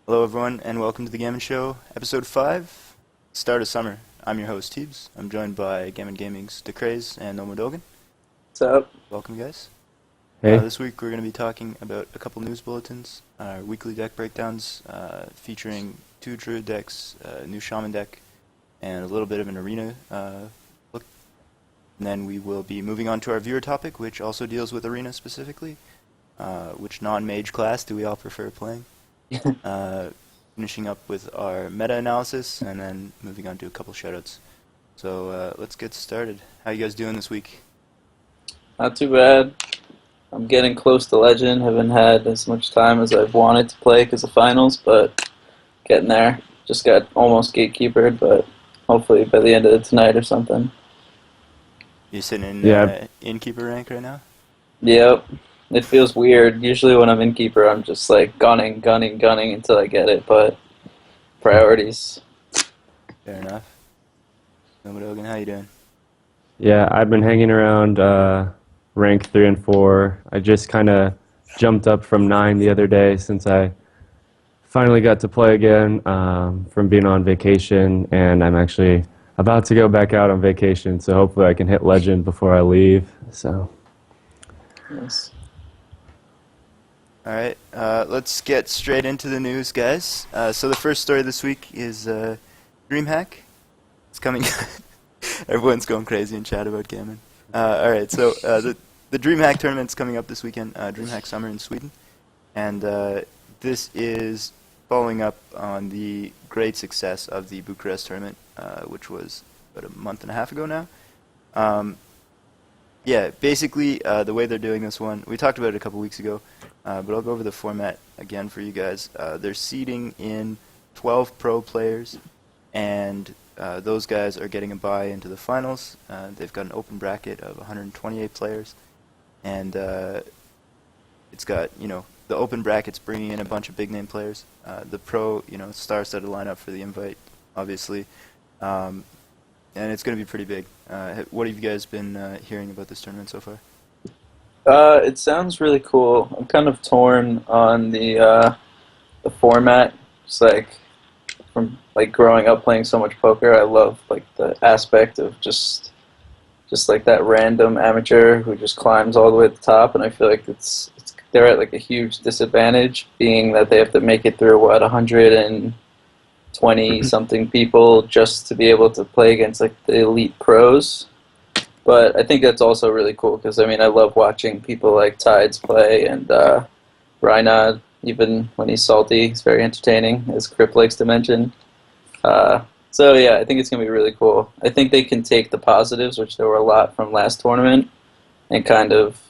Hello, everyone, and welcome to the Gamon Show, Episode 5, Start of Summer. I'm your host, Teebs. I'm joined by Gamon Gaming's Dakraiz and Nomodogan. What's up? Welcome, guys. Hey. This week we're going to be talking about a couple news bulletins, our weekly deck breakdowns featuring 2 Druid decks, a new Shaman deck, and a little bit of an arena look. And then we will be moving on to our viewer topic, which also deals with arena specifically. Which non-mage class do we all prefer playing? Finishing up with our meta-analysis, and then moving on to a couple shoutouts. So let's get started. How you guys doing this week? Not too bad. I'm getting close to Legend. Haven't had as much time as I've wanted to play because of finals, but getting there. Just got almost gatekeepered, but hopefully by the end of tonight or something. You sitting in innkeeper rank right now? Yep. It feels weird. Usually when I'm innkeeper, I'm just like gunning until I get it, but priorities. Fair enough. Nomodogan, how you doing? Yeah, I've been hanging around rank 3 and 4. I just kind of jumped up from 9 the other day since I finally got to play again from being on vacation, and I'm actually about to go back out on vacation, so hopefully I can hit Legend before I leave. So. Yes. Alright, let's get straight into the news, guys. So the first story this week is Dreamhack. It's coming. Everyone's going crazy in chat about Gamon. Alright, so the Dreamhack tournament's coming up this weekend, Dreamhack Summer in Sweden. And this is following up on the great success of the Bucharest tournament, which was about a month and a half ago now. Yeah, basically, the way they're doing this one, we talked about it a couple weeks ago, but I'll go over the format again for you guys. They're seeding in 12 pro players, and those guys are getting a bye into the finals. They've got an open bracket of 128 players, and it's got, the open bracket's bringing in a bunch of big-name players. The pro, star-studded lineup for the invite, obviously. And it's going to be pretty big. What have you guys been hearing about this tournament so far? It sounds really cool. I'm kind of torn on the format. It's like from growing up playing so much poker, I love the aspect of just like that random amateur who just climbs all the way to the top, and I feel like they're at a huge disadvantage, being that they have to make it through 120 something people just to be able to play against the elite pros. But I think that's also really cool because I love watching people like Tides play, and Reinhard, even when he's salty, he's very entertaining, as Crip likes to mention. So yeah, I think it's going to be really cool. I think they can take the positives, which there were a lot from last tournament, and kind of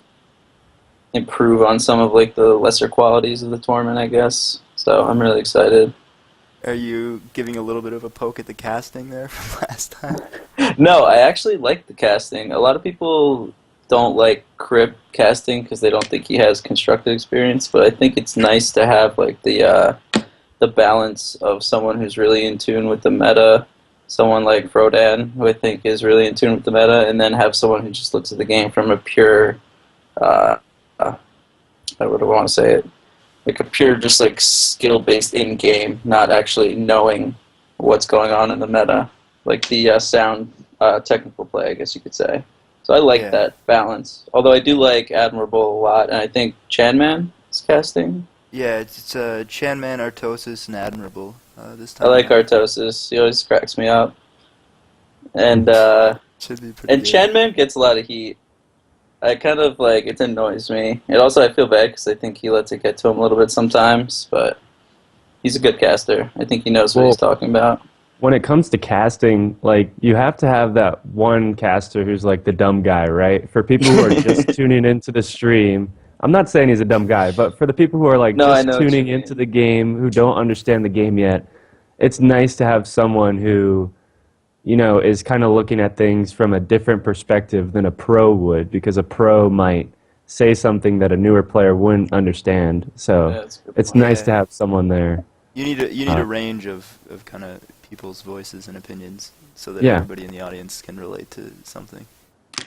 improve on some of the lesser qualities of the tournament, I guess. So I'm really excited. Are you giving a little bit of a poke at the casting there from last time? No, I actually like the casting. A lot of people don't like Crip casting because they don't think he has constructed experience, but I think it's nice to have the balance of someone who's really in tune with the meta, someone like Frodan, who I think is really in tune with the meta, and then have someone who just looks at the game from a pure, how would I want to say it? A pure, just skill-based in-game, not actually knowing what's going on in the meta. The sound technical play, I guess you could say. So I like that balance. Although I do like Admirable a lot, and I think Chanman is casting. Yeah, it's Chanman, Artosis, and Admirable this time. I like Artosis. He always cracks me up. And Should be pretty good. Chanman gets a lot of heat. I kind of it annoys me. And also I feel bad because I think he lets it get to him a little bit sometimes, but he's a good caster. I think he knows what he's talking about. When it comes to casting, you have to have that one caster who's the dumb guy, right? For people who are just tuning into the stream, I'm not saying he's a dumb guy, but for the people who are just tuning into the game, who don't understand the game yet, it's nice to have someone who is kind of looking at things from a different perspective than a pro would, because a pro might say something that a newer player wouldn't understand. So it's nice to have someone there. You need a range of kind of people's voices and opinions so that everybody in the audience can relate to something.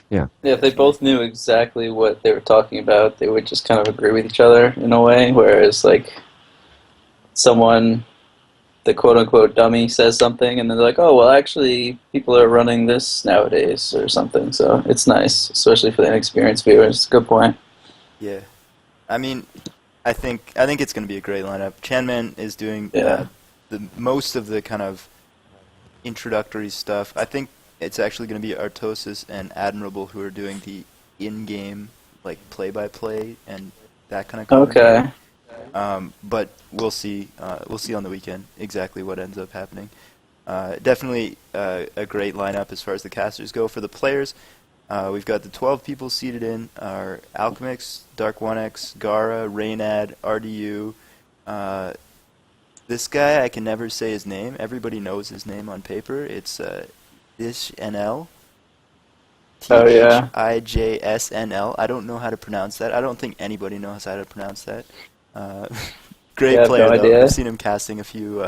Yeah. Yeah, if they both knew exactly what they were talking about, they would just kind of agree with each other in a way, whereas, like, someone, the quote-unquote dummy, says something, and they're like, oh, well, actually, people are running this nowadays, or something. So it's nice, especially for the inexperienced viewers. It's a good point. Yeah. I mean, I think it's going to be a great lineup. Chanman is doing the most of the kind of introductory stuff. I think it's actually going to be Artosis and Admirable who are doing the in-game, like, play-by-play and that kind of commentary. Okay. But we'll see. We'll see on the weekend exactly what ends up happening. Definitely a great lineup as far as the casters go. For the players, we've got the 12 people seated in are Alchemix, Dark1X, Gara, Raynad, RDU. This guy, I can never say his name. Everybody knows his name on paper. It's Tishnl. Oh, yeah. Tijsnl. I don't know how to pronounce that. I don't think anybody knows how to pronounce that. Great Yeah, player, no though. idea. I've seen him casting a few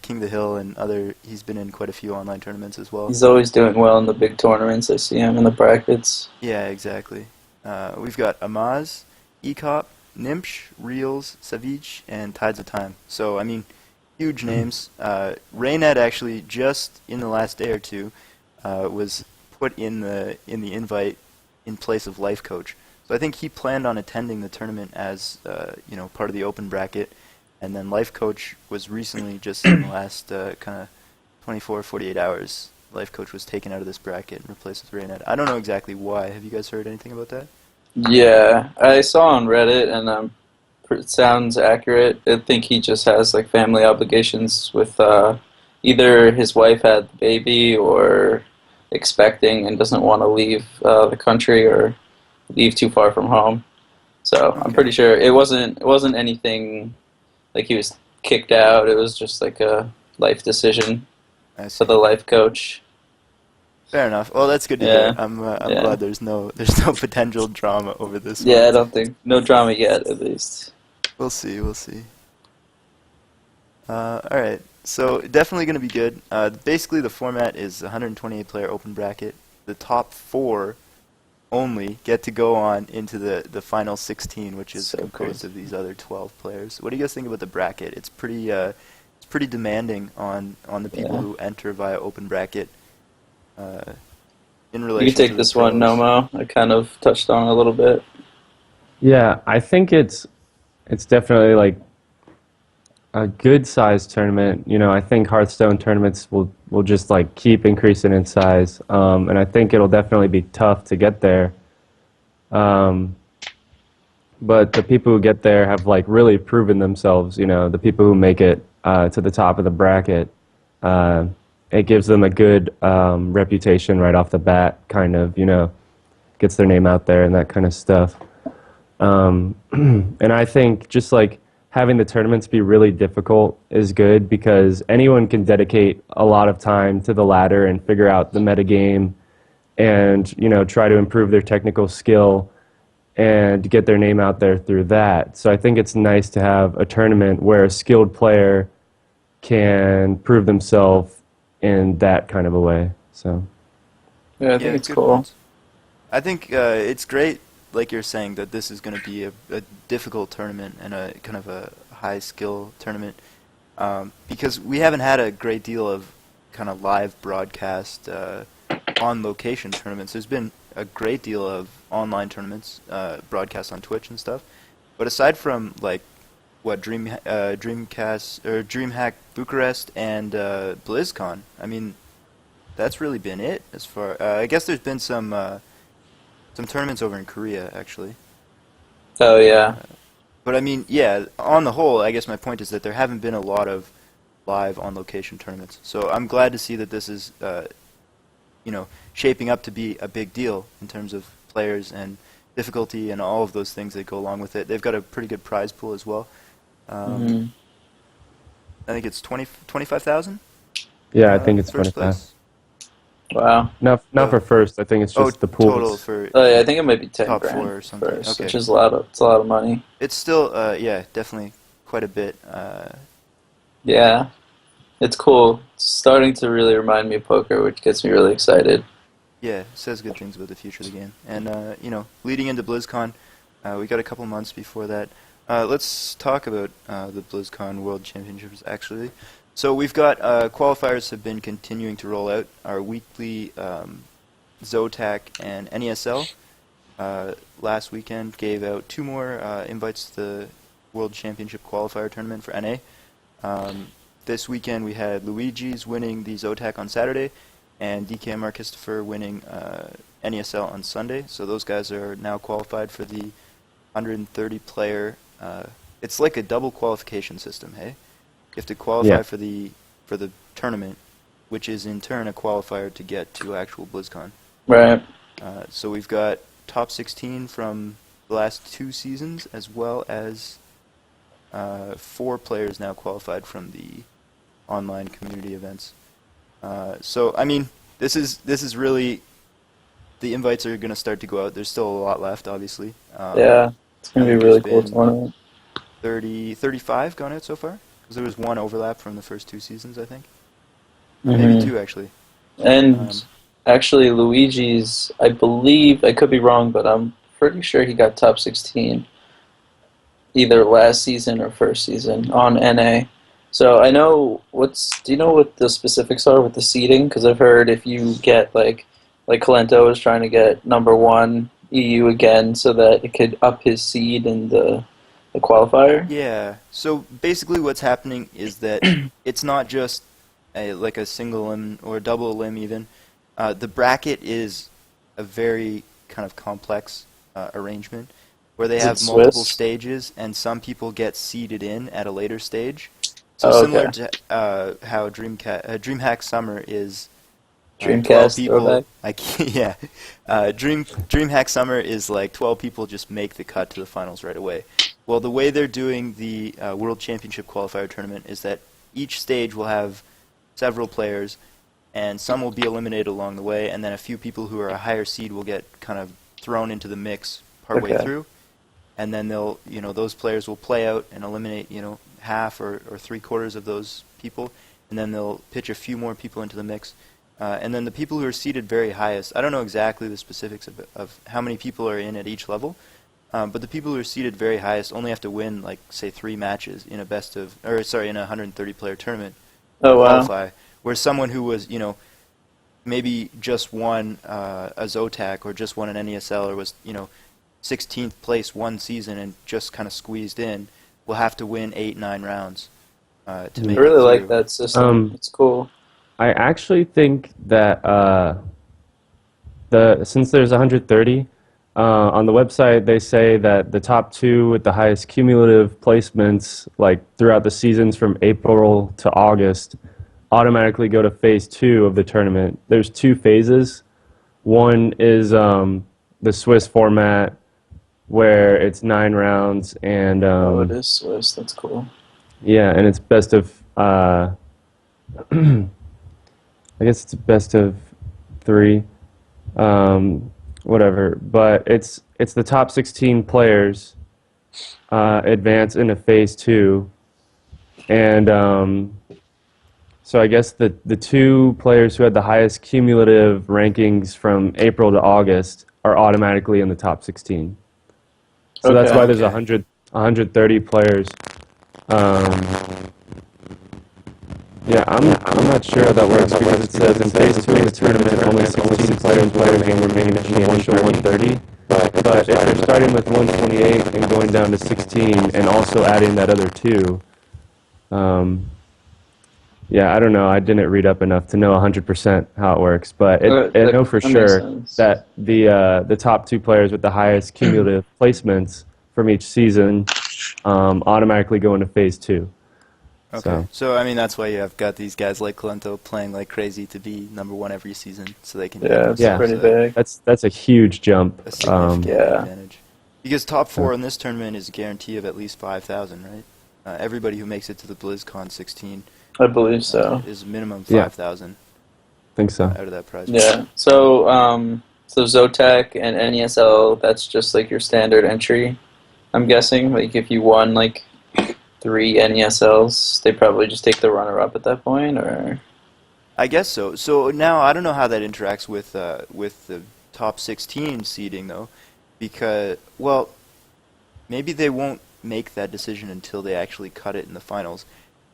King of the Hill and other. He's been in quite a few online tournaments as well. He's always doing well in the big tournaments. I see him in the brackets. Yeah, exactly. We've got Amaz, Ecop, Nimsh, Reels, Savage, and Tides of Time. So, I mean, huge names. Raynad actually, just in the last day or two, was put in the invite in place of Life Coach. So I think he planned on attending the tournament as part of the open bracket, and then Life Coach was recently, just in the last kind of 24, 48 hours, Life Coach was taken out of this bracket and replaced with Raynad. I don't know exactly why. Have you guys heard anything about that? Yeah, I saw on Reddit, and it sounds accurate. I think he just has like family obligations with either his wife had the baby or expecting and doesn't want to leave the country or leave too far from home. So Okay. I'm pretty sure it wasn't anything like he was kicked out. It was just like a life decision I see. for the life coach. Fair enough. Well, that's good to Yeah. hear. I'm Yeah. glad there's no potential drama over this Yeah, I one. don't think no drama yet, at least. We'll see. We'll see. All right. So definitely going to be good. Basically, the format is 128-player open bracket. The top 4 only get to go on into the final 16, which is So composed crazy. of these other 12 players. What do you guys think about the bracket? It's pretty demanding on the people Yeah. who enter via open bracket. In You relation can take to this the one, pros. Nomo. I kind of touched on it a little bit. Yeah, I think it's definitely like a good sized tournament. You know, I think Hearthstone tournaments will just like keep increasing in size, and I think it'll definitely be tough to get there. But the people who get there have like really proven themselves. You know, the people who make it to the top of the bracket, it gives them a good reputation right off the bat. Kind of, you know, gets their name out there and that kind of stuff. And I think just like having the tournaments be really difficult is good because anyone can dedicate a lot of time to the ladder and figure out the metagame and, you know, try to improve their technical skill and get their name out there through that. So I think it's nice to have a tournament where a skilled player can prove themselves in that kind of a way. So Yeah, I think it's good cool. points. I think it's great, like you're saying, that this is going to be a difficult tournament and a kind of a high skill tournament because we haven't had a great deal of kind of live broadcast on location tournaments. There's been a great deal of online tournaments broadcast on Twitch and stuff, but aside from like what Dreamcast or Dreamhack Bucharest and BlizzCon, I mean, that's really been it as far. I guess there's been some tournaments over in Korea actually. Oh yeah, But I mean, yeah, on the whole, I guess my point is that there haven't been a lot of live on location tournaments. So I'm glad to see that this is, shaping up to be a big deal in terms of players and difficulty and all of those things that go along with it. They've got a pretty good prize pool as well. I think it's 25,000. yeah, I think it's first 25. place. wow. Not for first. I think it's just the pools. Total for Oh yeah, I think it might be 10 top grand 4 or something. first, Okay. which is a lot of money. It's still, definitely quite a bit. Yeah, it's cool. It's starting to really remind me of poker, which gets me really excited. Yeah, says good things about the future of the game. And, leading into BlizzCon, we got a couple months before that. Let's talk about the BlizzCon World Championships, actually. So we've got qualifiers have been continuing to roll out. Our weekly Zotac and NESL last weekend gave out 2 more invites to the World Championship Qualifier Tournament for NA. This weekend we had Luigi's winning the Zotac on Saturday, and DKM Christopher winning NESL on Sunday. So those guys are now qualified for the 130-player. It's like a double qualification system. Hey, you have to qualify for the tournament, which is in turn a qualifier to get to actual BlizzCon. Right. So we've got top 16 from the last 2 seasons, as well as 4 players now qualified from the online community events. So I mean, this is really, the invites are going to start to go out. There's still a lot left, obviously. Yeah, it's going to be a really cool tournament. 35 gone out so far, because there was 1 overlap from the first 2 seasons, I think. Mm-hmm. Maybe 2 actually. And actually, Luigi's, I believe, I could be wrong, but I'm pretty sure he got top 16 either last season or first season on NA. So I know do you know what the specifics are with the seeding? Because I've heard if you get like Kalento is trying to get #1 EU again so that it could up his seed in the qualifier. Yeah. So basically, what's happening is that it's not just like a single limb or a double limb even. The bracket is a very kind of complex arrangement where they have multiple stages, and some people get seeded in at a later stage. So similar to how Dreamhack Summer is 12 people. Dreamhack Summer is like 12 people just make the cut to the finals right away. Well, the way they're doing the World Championship Qualifier Tournament is that each stage will have several players, and some will be eliminated along the way, and then a few people who are a higher seed will get kind of thrown into the mix partway through, and then those players will play out and eliminate half or 3/4 of those people, and then they'll pitch a few more people into the mix, and then the people who are seated very highest, I don't know exactly the specifics of how many people are in at each level, but the people who are seated very highest only have to win, like, say 3 matches in a in a 130-player tournament to qualify, where someone who was maybe just won a Zotac or just won an NESL or was 16th place one season and just kind of squeezed in will have to win 8-9 rounds to make it. I really like that system. It's cool. I actually think that since there's 130 on the website, they say that the top 2 with the highest cumulative placements, like throughout the seasons from April to August, automatically go to phase 2 of the tournament. There's 2 phases. One is the Swiss format, where it's 9 rounds, and it is Swiss. That's cool. Yeah, and it's best of I guess it's best of 3, whatever. But it's the top 16 players advance into phase 2, and so I guess the 2 players who had the highest cumulative rankings from April to August are automatically in the top 16. So that's why there's 130 players. Yeah, I'm not sure how that works because it says in phase 2 of the tournament only 16 players will remain in 130. But if they're starting with 128 and going down to 16 and also adding that other 2, yeah, I don't know. I didn't read up enough to know 100% how it works, but I know for sure that the top 2 players with the highest cumulative placements from each season automatically go into phase 2. Okay, so I mean that's why you have got these guys like Kalento playing like crazy to be #1 every season, so they can. It's pretty big. That's a huge jump. A significant advantage. Because top 4 in this tournament is a guarantee of at least 5,000, right? Everybody who makes it to the BlizzCon 16. I believe so. Is minimum 5,000. Think so. Out of that prize. Yeah. So Zotac and NESL, that's just like your standard entry. I'm guessing. Like if you won like 3 NESLs, they probably just take the runner-up at that point, or. I guess so. So now I don't know how that interacts with the top 16 seeding though, because maybe they won't make that decision until they actually cut it in the finals.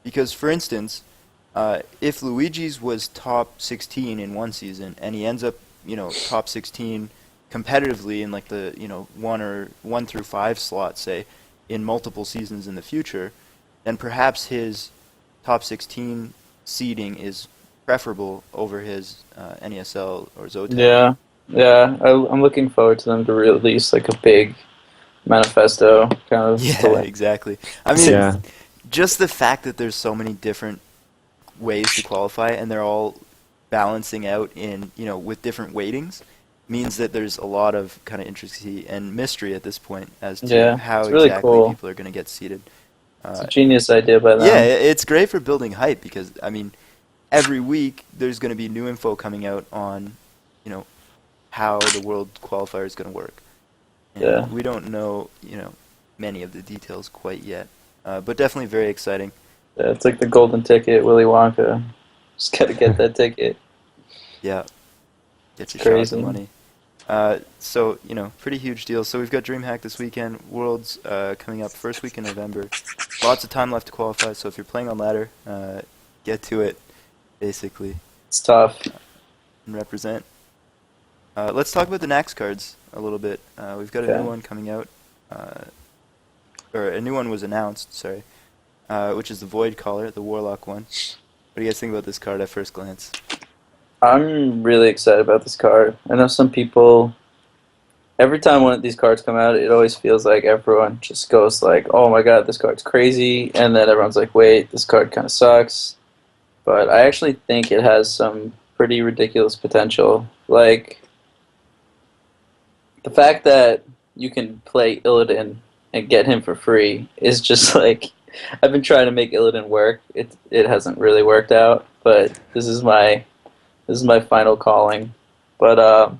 Because, for instance, if Luigi's was top 16 in one season and he ends up, top 16 competitively in like the, 1 through 5 slot, say, in multiple seasons in the future, then perhaps his top 16 seeding is preferable over his NESL or Zotac. Yeah. I'm looking forward to them to release like a big manifesto kind of. Yeah, exactly. I mean, just the fact that there's so many different ways to qualify and they're all balancing out in, with different weightings means that there's a lot of kind of intricacy and mystery at this point as to how really exactly cool. people are going to get seeded. It's a genius idea by them. Yeah, it's great for building hype because, I mean, every week there's going to be new info coming out on, how the World Qualifier is going to work. And we don't know, many of the details quite yet, but definitely very exciting. Yeah, it's like the golden ticket, Willy Wonka. Just got to get that ticket. Yeah. Get your shot of money. So, pretty huge deal. So we've got Dreamhack this weekend. Worlds coming up first week in November. Lots of time left to qualify, so if you're playing on ladder, get to it, basically. It's tough. And represent. Let's talk about the Naxx cards a little bit. We've got a new one coming out. Or a new one was announced, sorry. Which is the Voidcaller, the Warlock one. What do you guys think about this card at first glance? I'm really excited about this card. I know some people, every time one of these cards come out, it always feels like everyone just goes like, oh my god, this card's crazy, and then everyone's like, wait, this card kind of sucks. But I actually think it has some pretty ridiculous potential. Like, the fact that you can play Illidan and get him for free is just like, I've been trying to make Illidan work. It hasn't really worked out, but this is my final calling. But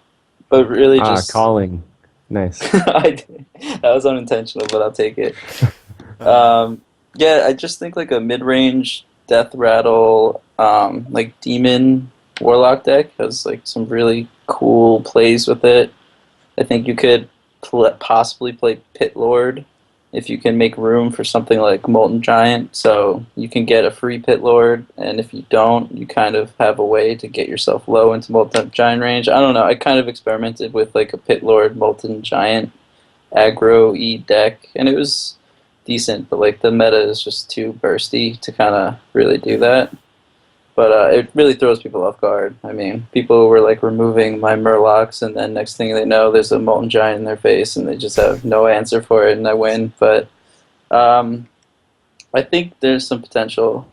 really just calling. Nice. that was unintentional, but I'll take it. I just think like a mid-range Death Rattle, like Demon Warlock deck has like some really cool plays with it. I think you could possibly play Pit Lord if you can make room for something like Molten Giant, so you can get a free Pit Lord, and if you don't, you kind of have a way to get yourself low into Molten Giant range. I don't know, I kind of experimented with like a Pit Lord Molten Giant aggro-y deck, and it was decent, but like the meta is just too bursty to kind of really do that. But it really throws people off guard. I mean, people were like removing my Murlocs, and then next thing they know, there's a Molten Giant in their face, and they just have no answer for it, and I win. But I think there's some potential.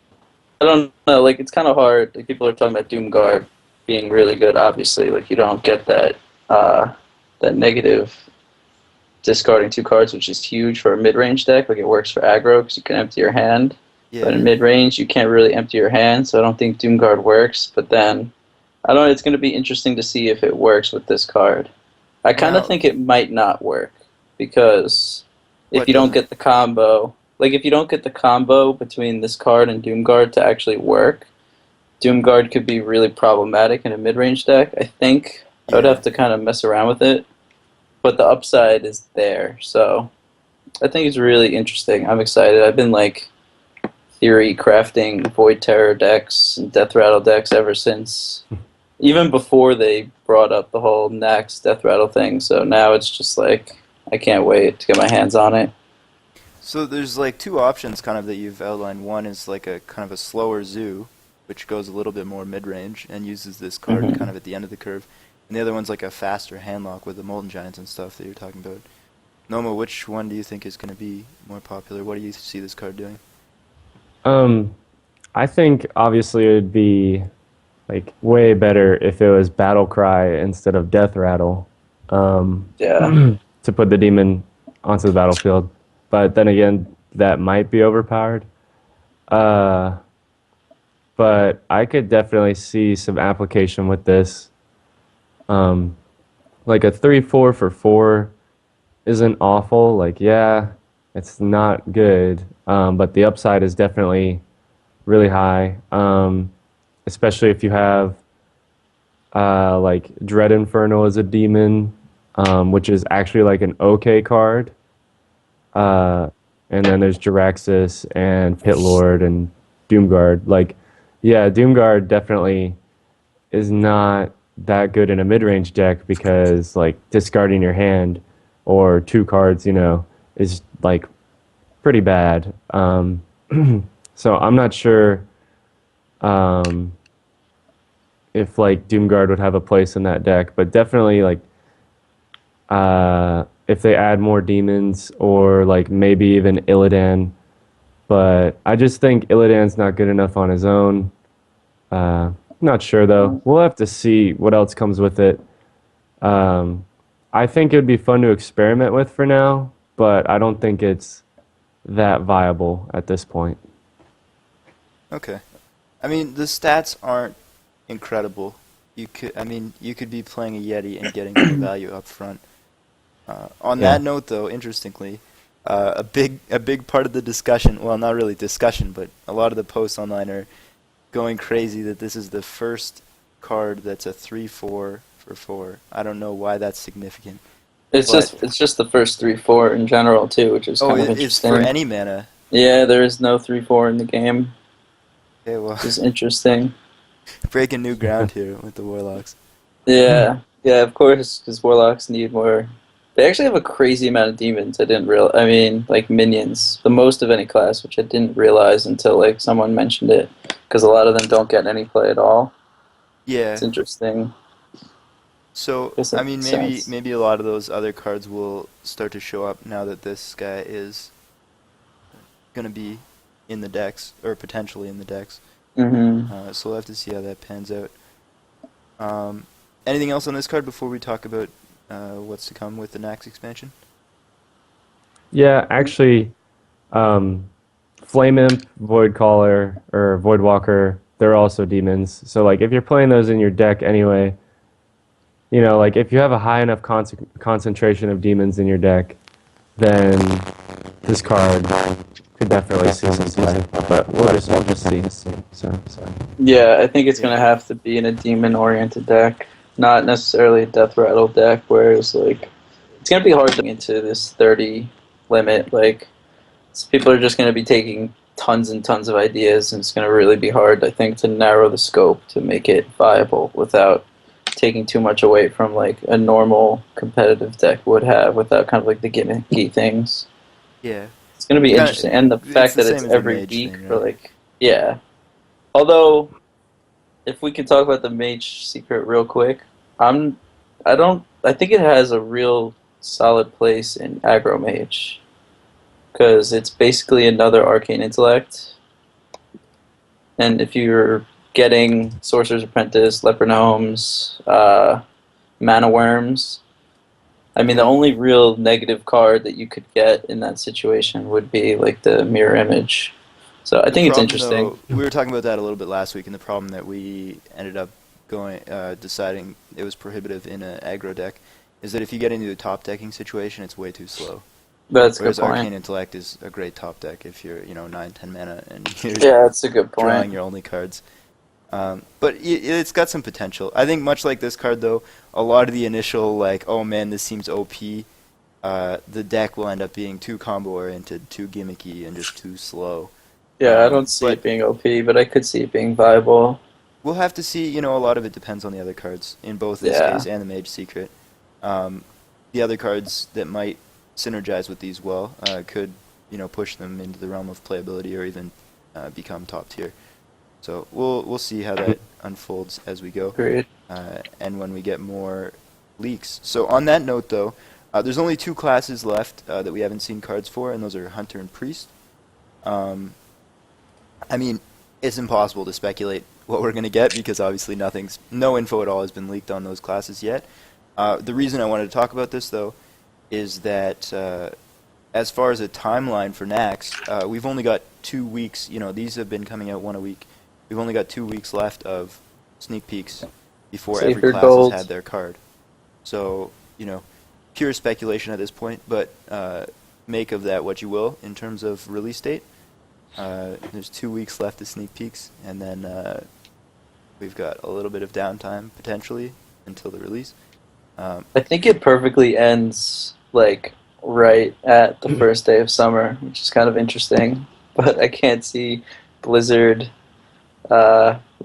I don't know, like it's kind of hard. Like, people are talking about Doomguard being really good. Obviously, like you don't get that that negative discarding 2 cards, which is huge for a mid-range deck. Like it works for aggro because you can empty your hand. Yeah. But in mid-range, you can't really empty your hand, so I don't think Doomguard works. But then, I don't know, it's going to be interesting to see if it works with this card. I kind of think it might not work, because if you don't get the combo, like if you don't get the combo between this card and Doomguard to actually work, Doomguard could be really problematic in a mid-range deck, I think. I would have to kind of mess around with it. But the upside is there, so I think it's really interesting. I'm excited. I've been like theory crafting Void Terror decks and Death Rattle decks ever since, even before they brought up the whole Naxx Death Rattle thing. So now it's just like, I can't wait to get my hands on it. So there's like 2 options kind of that you've outlined. One is like a kind of a slower zoo, which goes a little bit more mid-range and uses this card kind of at the end of the curve. And the other one's like a faster handlock with the Molten Giants and stuff that you're talking about. Nomo, which one do you think is going to be more popular? What do you see this card doing? I think obviously it would be like way better if it was Battle Cry instead of Death Rattle. To put the demon onto the battlefield. But then again, that might be overpowered. But I could definitely see some application with this. Like a 3/4 for 4 isn't awful. Like, yeah, it's not good. But the upside is definitely really high. Especially if you have like Dread Inferno as a demon, which is actually like an okay card. and then there's Jiraxxus and Pit Lord and Doomguard. Like, yeah, Doomguard definitely is not that good in a mid-range deck because like discarding your hand or 2 cards, is like pretty bad. So I'm not sure if like Doomguard would have a place in that deck, but definitely like if they add more demons or like maybe even Illidan. But I just think Illidan's not good enough on his own. Not sure though. We'll have to see what else comes with it. I think it would be fun to experiment with for now, but I don't think it's that viable at this point. Okay. I mean, the stats aren't incredible. You could be playing a Yeti and getting more value up front. On that note, though, interestingly, a big part of the discussion, well, not really discussion, but a lot of the posts online are going crazy that this is the first card that's a 3/4 for 4. I don't know why that's significant. It's just the first 3/4 in general too, which is kind of interesting. It's for any mana. Yeah, there is no 3/4 in the game. Okay, well, which is interesting. Breaking new ground here with the Warlocks. Yeah, of course, because Warlocks need more. They actually have a crazy amount of demons. I mean, like minions, the most of any class, which I didn't realize until like someone mentioned it, because a lot of them don't get any play at all. Yeah, it's interesting. So I mean, maybe a lot of those other cards will start to show up now that this guy is going to be in the decks, or potentially in the decks. Mm-hmm. So we'll have to see how that pans out. Anything else on this card before we talk about what's to come with the Naxx expansion? Yeah, actually, Flame Imp, Voidcaller, or Voidwalker, they're also demons. So like, if you're playing those in your deck anyway, like if you have a high enough concentration of demons in your deck, then this card could definitely see some play. But we'll just see. So. Yeah, I think it's gonna have to be in a demon-oriented deck, not necessarily a Death Rattle deck. Whereas like, it's gonna be hard to get into this 30 limit. Like, people are just gonna be taking tons and tons of ideas, and it's gonna really be hard, I think, to narrow the scope to make it viable without taking too much away from like a normal competitive deck would have, without kind of like the gimmicky things. Yeah, it's gonna be interesting, and the fact that it's every week thing, right? for like, yeah. Although, if we can talk about the mage secret real quick, I think it has a real solid place in aggro mage, because it's basically another arcane intellect, and if you're getting Sorcerer's Apprentice, Leper Gnomes, Mana Worms, I mean, the only real negative card that you could get in that situation would be like the mirror image. So I think it's interesting. Though, we were talking about that a little bit last week, and the problem that we ended up deciding it was prohibitive in an aggro deck is that if you get into a top decking situation, it's way too slow. That's a good Whereas point. Arcane Intellect is a great top deck if you're 9-10 mana and you're that's a good point. drawing your only cards. But it's got some potential. I think much like this card, though, a lot of the initial, like, oh man, this seems OP, the deck will end up being too combo-oriented, too gimmicky, and just too slow. Yeah, I don't see it being OP, but I could see it being viable. We'll have to see. A lot of it depends on the other cards, in both this case and the Mage Secret. The other cards that might synergize with these well could, push them into the realm of playability or even become top tier. So we'll see how that unfolds as we go, and when we get more leaks. So on that note, though, there's only 2 classes left that we haven't seen cards for, and those are Hunter and Priest. I mean, it's impossible to speculate what we're going to get because obviously no info at all has been leaked on those classes yet. The reason I wanted to talk about this, though, is that as far as a timeline for Naxx, we've only got 2 weeks. These have been coming out 1 a week. We've only got 2 weeks left of sneak peeks before every class has had their card. So, pure speculation at this point, but make of that what you will in terms of release date. There's 2 weeks left of sneak peeks, and then we've got a little bit of downtime, potentially, until the release. I think it perfectly ends, like, right at the first day of summer, which is kind of interesting. But I can't see Blizzard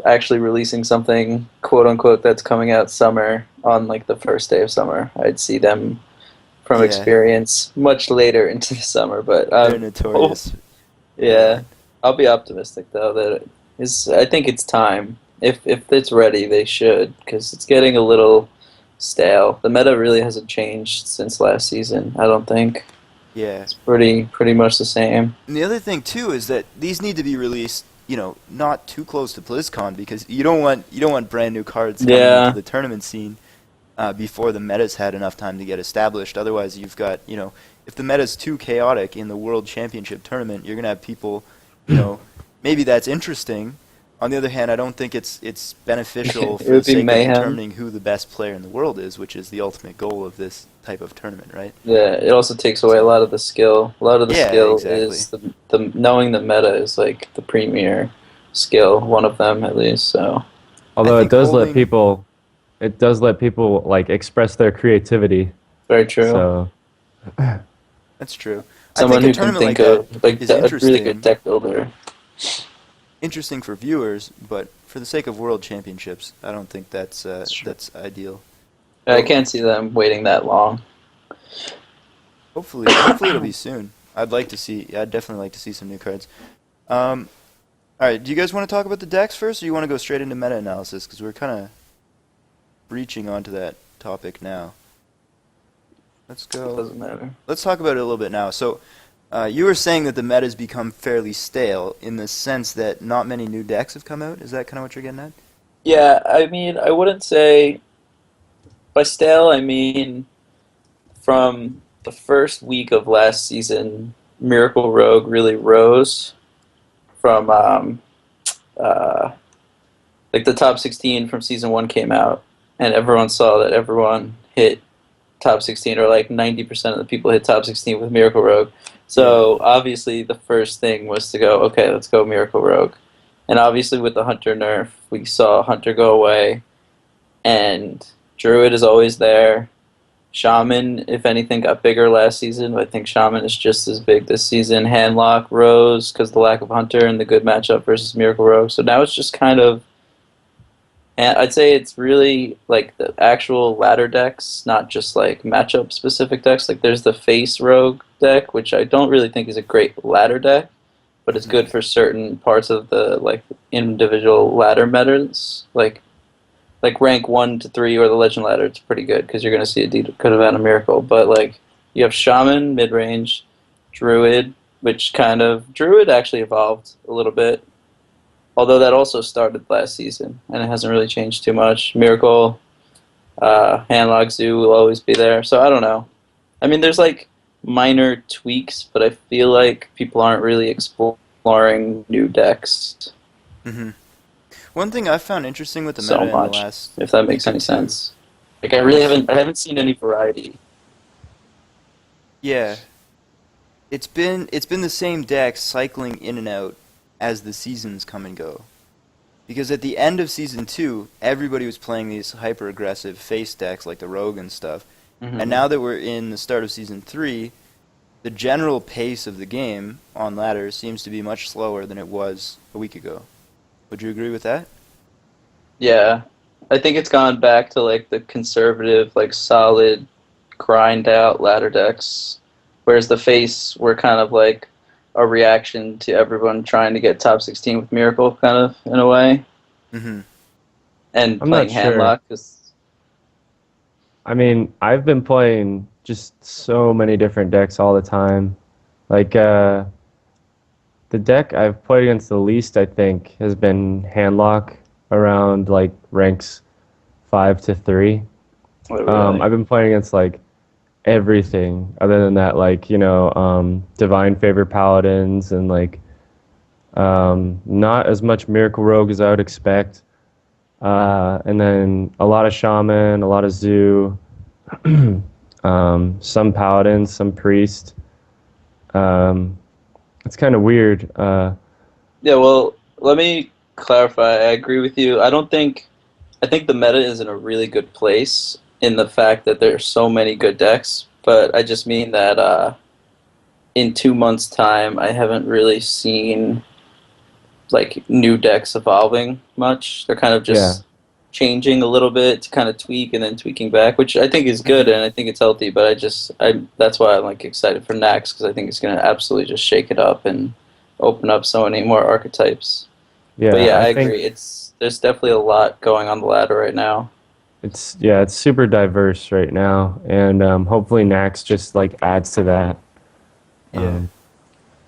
actually releasing something quote unquote that's coming out summer on like the first day of summer. I'd see them from experience much later into the summer, but they're notorious. Yeah, I'll be optimistic though that I think it's time. If it's ready, they should, because it's getting a little stale. The meta really hasn't changed since last season, I don't think. Yeah. It's pretty much the same. And the other thing too is that these need to be released, not too close to BlizzCon, because you don't want brand new cards coming into the tournament scene before the meta's had enough time to get established. Otherwise, you've got, if the meta's too chaotic in the World Championship tournament, you're going to have people, maybe that's interesting. On the other hand, I don't think it's beneficial for the sake of determining who the best player in the world is, which is the ultimate goal of this type of tournament, right? Yeah, it also takes away a lot of the skill. A lot of the skill is the knowing the meta is like the premier skill, one of them at least. So, although it does let people like express their creativity. Very true. So that's true. Someone who can think of like a really good deck builder. Interesting for viewers, but for the sake of World Championships, I don't think that's ideal. I can't see them waiting that long. Hopefully it'll be soon. I'd definitely like to see some new cards. All right, do you guys want to talk about the decks first, or you want to go straight into meta analysis? Because we're kind of breaching onto that topic now. Let's go. Doesn't matter. Let's talk about it a little bit now. So, you were saying that the meta's become fairly stale in the sense that not many new decks have come out. Is that kind of what you're getting at? Yeah, I mean, I wouldn't say by stale. I mean, from the first week of last season, Miracle Rogue really rose from like the top 16 from season 1 came out, and everyone saw that everyone hit top 16, or like 90% of the people hit top 16 with Miracle Rogue. So obviously the first thing was to go, okay, let's go Miracle Rogue. And obviously with the Hunter nerf, we saw Hunter go away, and Druid is always there. Shaman, if anything, got bigger last season, but I think Shaman is just as big this season. Handlock rose because the lack of Hunter and the good matchup versus Miracle Rogue. So now it's just kind of, and I'd say it's really like the actual ladder decks, not just like matchup specific decks. Like there's the Face Rogue deck, which I don't really think is a great ladder deck, but it's good for certain parts of the like individual ladder metas. Like rank 1 to 3 or the Legend ladder, it's pretty good because you're going to see a good amount of Miracle. But like you have Shaman mid range, Druid, which Druid actually evolved a little bit. Although that also started last season, and it hasn't really changed too much. Miracle, Handlock, Zoo will always be there. So I don't know. I mean, there's like minor tweaks, but I feel like people aren't really exploring new decks. Mm-hmm. One thing I've found interesting with the meta in the last, if that makes any sense. Like I haven't seen any variety. Yeah, it's been the same deck cycling in and out as the seasons come and go. Because at the end of Season 2, everybody was playing these hyper-aggressive face decks like the Rogue and stuff. Mm-hmm. And now that we're in the start of Season 3, the general pace of the game on ladders seems to be much slower than it was a week ago. Would you agree with that? Yeah. I think it's gone back to like the conservative, like solid, grind-out ladder decks. Whereas the face were kind of like a reaction to everyone trying to get top 16 with Miracle, kind of, in a way. Mm-hmm. And I'm playing Handlock. I mean, I've been playing just so many different decks all the time. Like, the deck I've played against the least, I think, has been Handlock around, like, ranks 5 to 3. Oh, really? I've been playing against, like, everything other than that, like, Divine Favor Paladins and, like, not as much Miracle Rogue as I would expect. And then a lot of Shaman, a lot of Zoo, some Paladins, some Priest. It's kind of weird. Yeah, well, let me clarify. I agree with you. I think the meta is in a really good place in the fact that there are so many good decks, but I just mean that in 2 months' time, I haven't really seen like new decks evolving much. They're kind of just changing a little bit to kind of tweak and then tweaking back, which I think is good and I think it's healthy. But that's why I'm like excited for Naxx, because I think it's going to absolutely just shake it up and open up so many more archetypes. Yeah, but yeah, I agree. There's definitely a lot going on the ladder right now. It's super diverse right now, and hopefully Naxx just like adds to that. Yeah.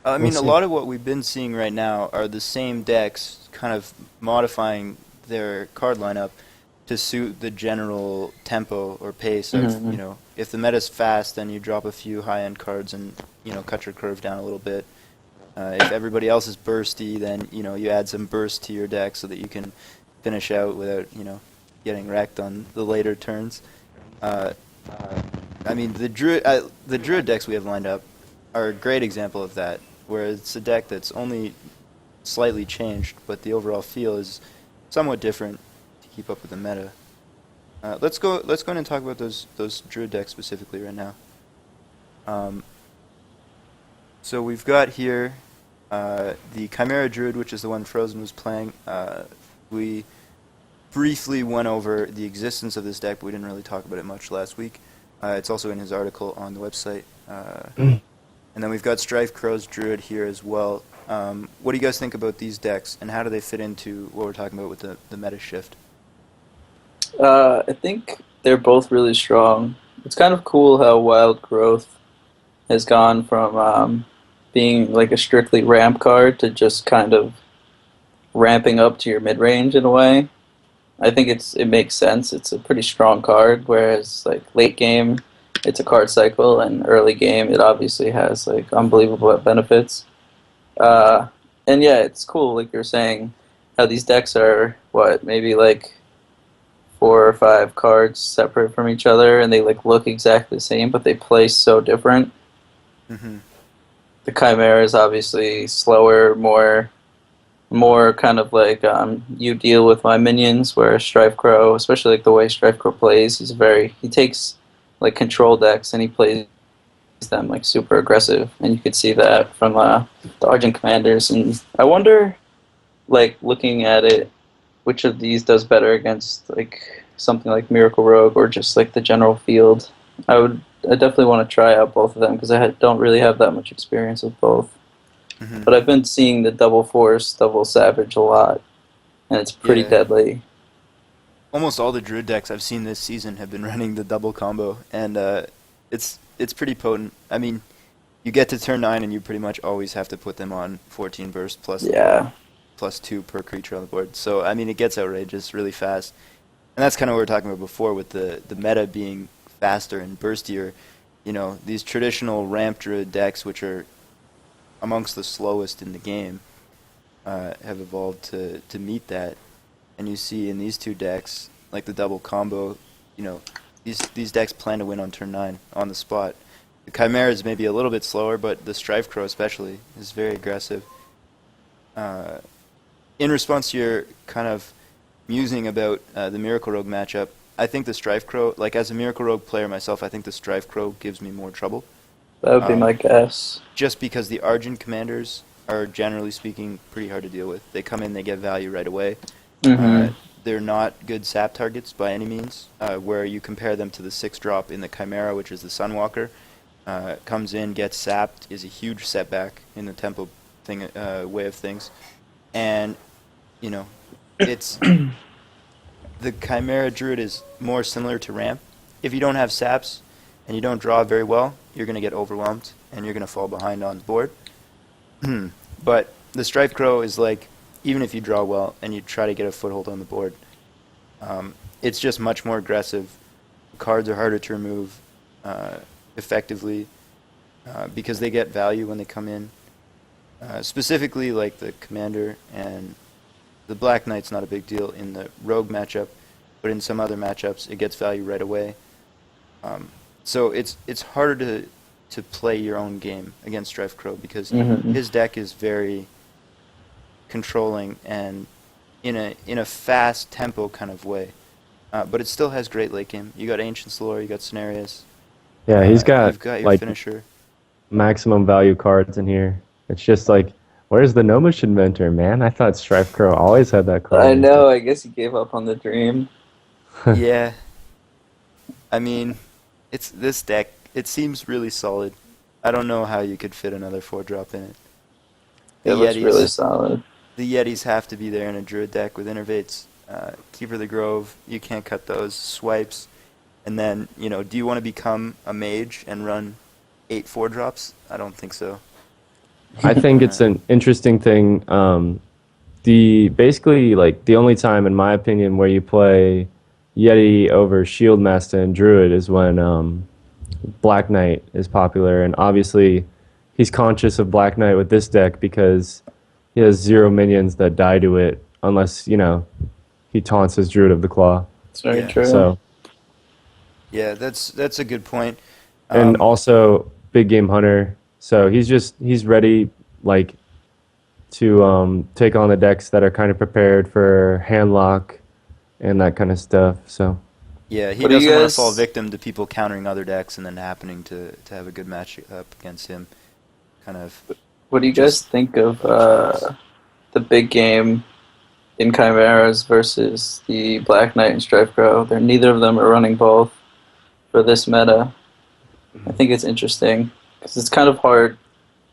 I mean, a lot of what we've been seeing right now are the same decks kind of modifying their card lineup to suit the general tempo or pace of, you know, if the meta's fast, then you drop a few high-end cards and, you know, cut your curve down a little bit. If everybody else is bursty, then, you know, you add some burst to your deck so that you can finish out without, you know, getting wrecked on the later turns. I mean, the Druid decks we have lined up are a great example of that, where it's a deck that's only slightly changed, but the overall feel is somewhat different to keep up with the meta. Let's go in and talk about those Druid decks specifically right now. So we've got here the Khymera Druid, which is the one Frozen was playing. We briefly went over the existence of this deck, but we didn't really talk about it much last week. It's also in his article on the website. And then we've got Strifecro's Druid here as well. What do you guys think about these decks, and how do they fit into what we're talking about with the meta shift? I think they're both really strong. It's kind of cool how Wild Growth has gone from being like a strictly ramp card to just kind of ramping up to your mid-range in a way. I think it makes sense. It's a pretty strong card, whereas like late game, it's a card cycle, and early game, it obviously has like unbelievable benefits. And yeah, it's cool, like you're saying, how these decks are, maybe like 4 or 5 cards separate from each other, and they like look exactly the same, but they play so different. The Khymera is obviously slower, more kind of like you deal with my minions, where Strifecro, especially like the way Strifecro plays, he takes like control decks and he plays them like super aggressive, and you could see that from the Argent Commanders. And I wonder, like looking at it, which of these does better against like something like Miracle Rogue or just like the general field. I definitely want to try out both of them, because I don't really have that much experience with both. But I've been seeing the Double Force, Double Savage a lot, and it's pretty deadly. Almost all the Druid decks I've seen this season have been running the double combo, and it's pretty potent. I mean, you get to turn 9 and you pretty much always have to put them on 14 burst plus 2 per creature on the board. So, I mean, it gets outrageous really fast. And that's kind of what we were talking about before with the meta being faster and burstier. You know, these traditional ramp Druid decks, which are amongst the slowest in the game, have evolved to meet that. And you see in these two decks, like the double combo, you know, these decks plan to win on turn 9 on the spot. The Khymera is maybe a little bit slower, but the Strifecro especially is very aggressive. In response to your kind of musing about the Miracle Rogue matchup, I think the Strifecro, like as a Miracle Rogue player myself, I think the Strifecro gives me more trouble. That would be my guess. Just because the Argent Commanders are, generally speaking, pretty hard to deal with. They come in, they get value right away. They're not good sap targets by any means, where you compare them to the 6-drop in the Khymera, which is the Sunwalker. Comes in, gets sapped, is a huge setback in the tempo way of things. And, you know, it's... the Khymera Druid is more similar to Ramp. If you don't have saps and you don't draw very well, you're going to get overwhelmed and you're going to fall behind on the board. But the Strifecro is like, even if you draw well and you try to get a foothold on the board, it's just much more aggressive. Cards are harder to remove effectively because they get value when they come in. Specifically, like the Commander and the Black Knight's not a big deal in the Rogue matchup, but in some other matchups, it gets value right away. So it's harder to play your own game against Strifecro because his deck is very controlling and in a fast tempo kind of way. But it still has great late game. You got Ancient Lore, you got Cenarius, Yeah, he's you've got got your like finisher. maximum value cards in here. It's just like, where's the Gnomish Inventor, man? I thought Strifecro always had that card I in his know. I guess he gave up on the dream. deck. Yeah, I mean, it's this deck. It seems really solid. I don't know how you could fit another 4-drop in it. The It looks really Yetis, solid. the Yetis have to be there in a Druid deck with Innervates. Keeper of the Grove, you can't cut those. Swipes, and then do you want to become a mage and run 8 4-drops? I don't think so. I think it's an interesting thing. The basically like the only time, in my opinion, where you play Yeti over Shieldmaster and Druid is when Black Knight is popular, and obviously he's conscious of Black Knight with this deck because he has 0 minions that die to it unless he taunts his Druid of the Claw. It's very Yeah. true. So Yeah, that's a good point. and also big game hunter. So he's ready like to take on the decks that are kind of prepared for handlock and that kind of stuff. So Yeah, he What do you doesn't want guys- to fall victim to people countering other decks and then happening to have a good match up against him. Kind of. What do you guys think of the big game in Chimeras versus the Black Knight and Strifecro? Neither of them are running both for this meta. I think it's interesting because it's kind of hard.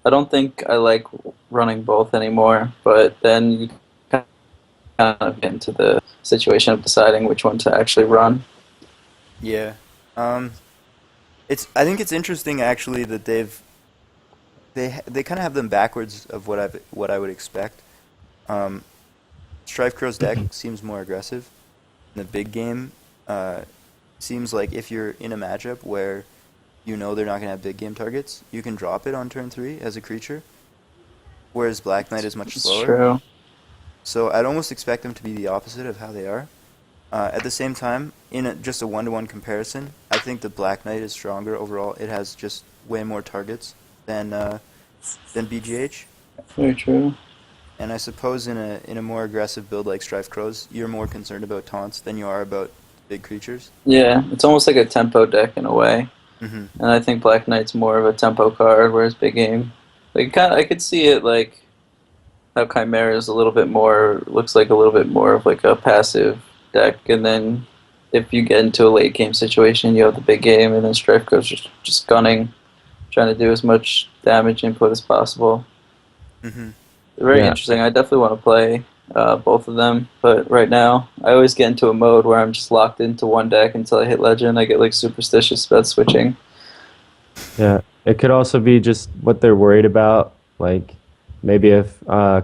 I don't think I like running both anymore, but then you kind of get into the situation of deciding which one to actually run. Yeah. I think it's interesting actually that they kind of have them backwards of what I would expect. Strifecro's deck seems more aggressive. In the big game, seems like if you're in a matchup where they're not going to have big game targets, you can drop it on turn 3 as a creature, whereas Black Knight is much It's slower. true. So I'd almost expect them to be the opposite of how they are. At the same time, in just a 1-to-1 comparison, I think the Black Knight is stronger overall. It has just way more targets than BGH. Very true. And I suppose in a more aggressive build like Strifecro's, you're more concerned about taunts than you are about big creatures. Yeah, it's almost like a tempo deck in a way. Mm-hmm. And I think Black Knight's more of a tempo card, whereas Big Game, I could see it like how Khymera is looks like a little bit more of like a passive deck, and then if you get into a late game situation, you have the Big Game, and then Strife goes just gunning, trying to do as much damage input as possible. Mm-hmm. Very Yeah. interesting. I definitely want to play both of them, but right now I always get into a mode where I'm just locked into one deck until I hit Legend. I get like superstitious about switching. yeah, it could also be just what they're worried about. Like maybe if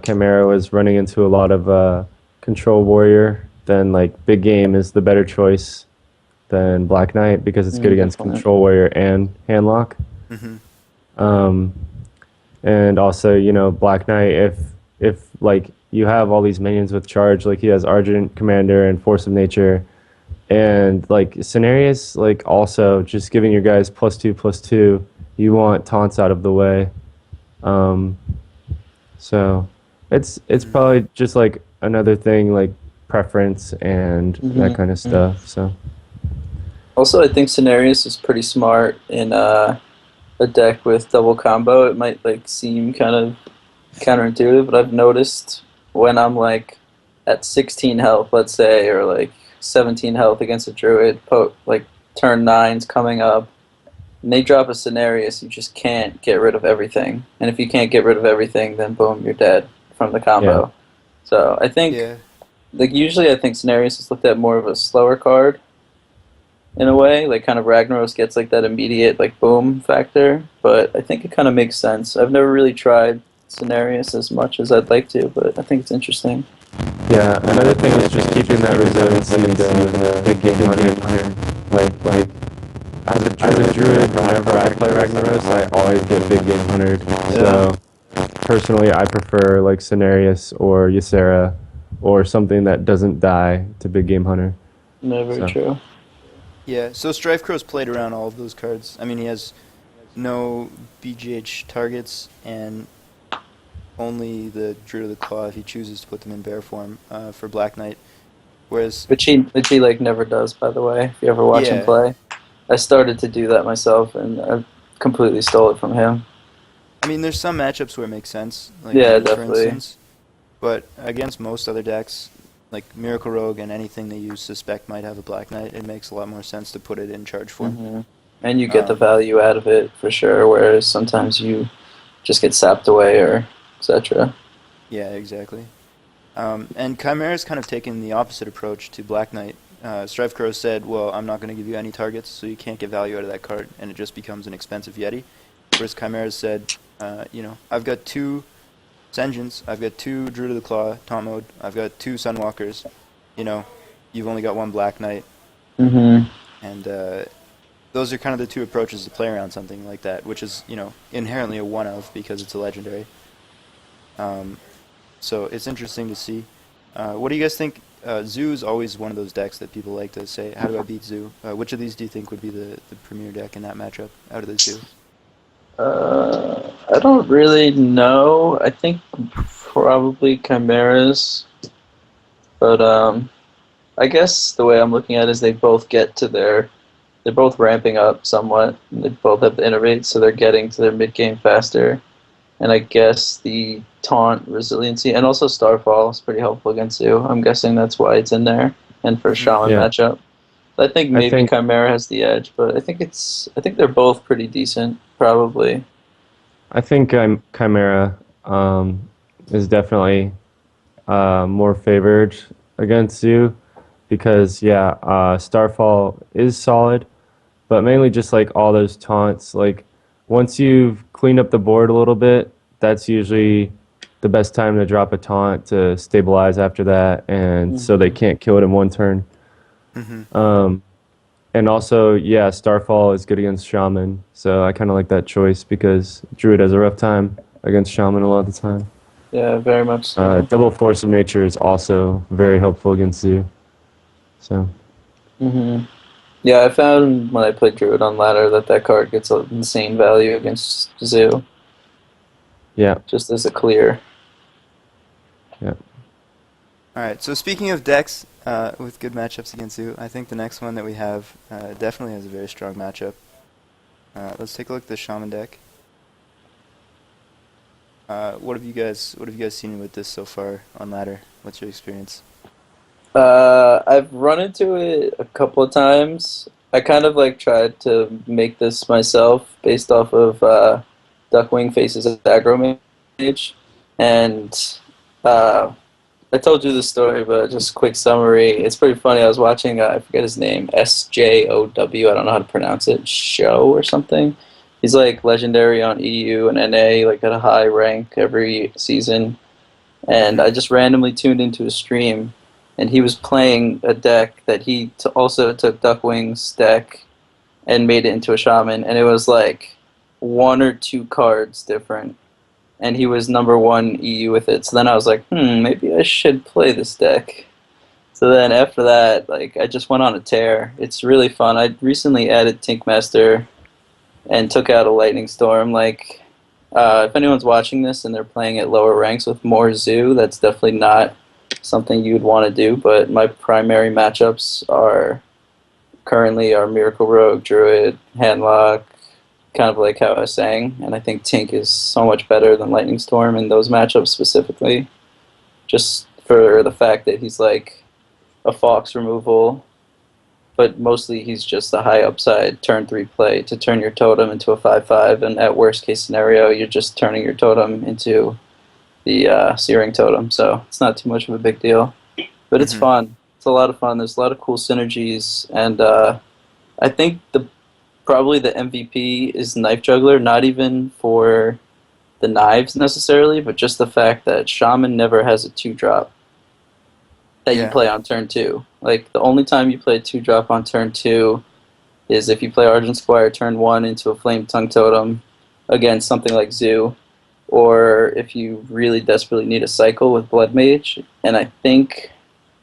Chimera was running into a lot of Control Warrior, then like Big Game is the better choice than Black Knight because it's good against Definitely. Control Warrior and Handlock. Mm-hmm. And also, Black Knight, if like you have all these minions with charge, like he has Argent Commander and Force of Nature, and like Cenarius, like also just giving your guys +2/+2, you want taunts out of the way. So it's probably just like another thing like preference and that kind of stuff. So Also, I think Cenarius is pretty smart in a deck with double combo. It might like seem kind of counterintuitive, but I've noticed when I'm like at 16 health, let's say, or like 17 health against a Druid, like turn 9's coming up, and they drop a Cenarius, you just can't get rid of everything. And if you can't get rid of everything, then boom, you're dead from the combo. Yeah. So I think, like usually I think Cenarius is looked at more of a slower card in a way, like kind of Ragnaros gets like that immediate like boom factor, but I think it kind of makes sense. I've never really tried Cenarius as much as I'd like to, but I think it's interesting. yeah, another thing is just keeping that resiliency into Big Game Hunter. Like as a Druid, whenever I play Ragnaros, I always get Big Game Hunter. So personally, I prefer like Cenarius or Ysera or something that doesn't die to Big Game Hunter. No, very So. true. Yeah, so Strifecro's played around all of those cards. I mean, he has no BGH targets and only the Druid of the Claw if he chooses to put them in bear form for Black Knight. Whereas, Which he like never does, by the way, if you ever watch him play. I started to do that myself, and I completely stole it from him. I mean, there's some matchups where it makes sense, like Yeah, Drew, for definitely. instance. But against most other decks, like Miracle Rogue and anything that you suspect might have a Black Knight, it makes a lot more sense to put it in charge form. Mm-hmm. And you get the Um, value out of it for sure, whereas sometimes you just get sapped away or etc. yeah, exactly. And Khymera's kind of taken the opposite approach to Black Knight. Strifecro said, well, I'm not going to give you any targets, so you can't get value out of that card, and it just becomes an expensive Yeti. Whereas Khymera said, I've got 2 Sen'jins, I've got 2 Druid of the Claw, taunt mode, I've got 2 Sunwalkers, you've only got 1 Black Knight. Mm-hmm. And those are kind of the 2 approaches to play around something like that, which is, inherently a one-of because it's a legendary. So it's interesting to see. What do you guys think? Zoo is always one of those decks that people like to say, how do I beat Zoo? Which of these do you think would be the premier deck in that matchup out of the 2? I don't really know. I think probably Chimeras, but I guess the way I'm looking at it is they both get to they're both ramping up somewhat, and they both have the innervate, so they're getting to their mid game faster. And I guess the taunt resiliency and also Starfall is pretty helpful against you. I'm guessing that's why it's in there, and for a Shaman matchup. I think maybe Khymera has the edge, but I think they're both pretty decent, probably. I think Khymera is definitely more favored against you because Starfall is solid, but mainly just like all those taunts. Like once you've cleaned up the board a little bit, that's usually the best time to drop a taunt to stabilize after that, and so they can't kill it in one turn. Mm-hmm. And also, Starfall is good against Shaman, so I kind of like that choice because Druid has a rough time against Shaman a lot of the time. Yeah, very much so. Double Force of Nature is also very helpful against Zoo. So. Yeah, I found when I played Druid on ladder that card gets an insane value against Zoo. Yeah. Just as a clear. Yeah. Alright, so speaking of decks with good matchups against Zoo, I think the next one that we have definitely has a very strong matchup. Let's take a look at the Shaman deck. What have you guys seen with this so far on ladder? What's your experience? I've run into it a couple of times. I kind of tried to make this myself based off of Duckwing Faces aggro mage, and I told you the story, but just quick summary. It's pretty funny. I was watching, I forget his name, SJOW, I don't know how to pronounce it, Show or something. He's legendary on EU and NA, at a high rank every season. And I just randomly tuned into his stream, and he was playing a deck that he also took Duckwing's deck and made it into a Shaman, and it was 1 or 2 cards different. And he was #1 EU with it. So then I was like, maybe I should play this deck. So then after that, I just went on a tear. It's really fun. I recently added Tinkmaster and took out a Lightning Storm. If anyone's watching this and they're playing at lower ranks with more Zoo, that's definitely not something you'd want to do. But my primary matchups are currently Miracle Rogue, Druid, Handlock, kind of like how I was saying, and I think Tink is so much better than Lightning Storm in those matchups specifically, just for the fact that he's a Fox removal, but mostly he's just a high upside turn 3 play to turn your totem into a 5/5, and at worst case scenario, you're just turning your totem into the Searing Totem, so it's not too much of a big deal. But it's fun. It's a lot of fun. There's a lot of cool synergies, and I think probably the MVP is Knife Juggler, not even for the knives necessarily, but just the fact that Shaman never has a 2-drop that you play on turn 2. The only time you play a 2-drop on turn 2 is if you play Argent Squire turn 1 into a Flame Tongue Totem against something like Zoo, or if you really desperately need a cycle with Blood Mage. And I think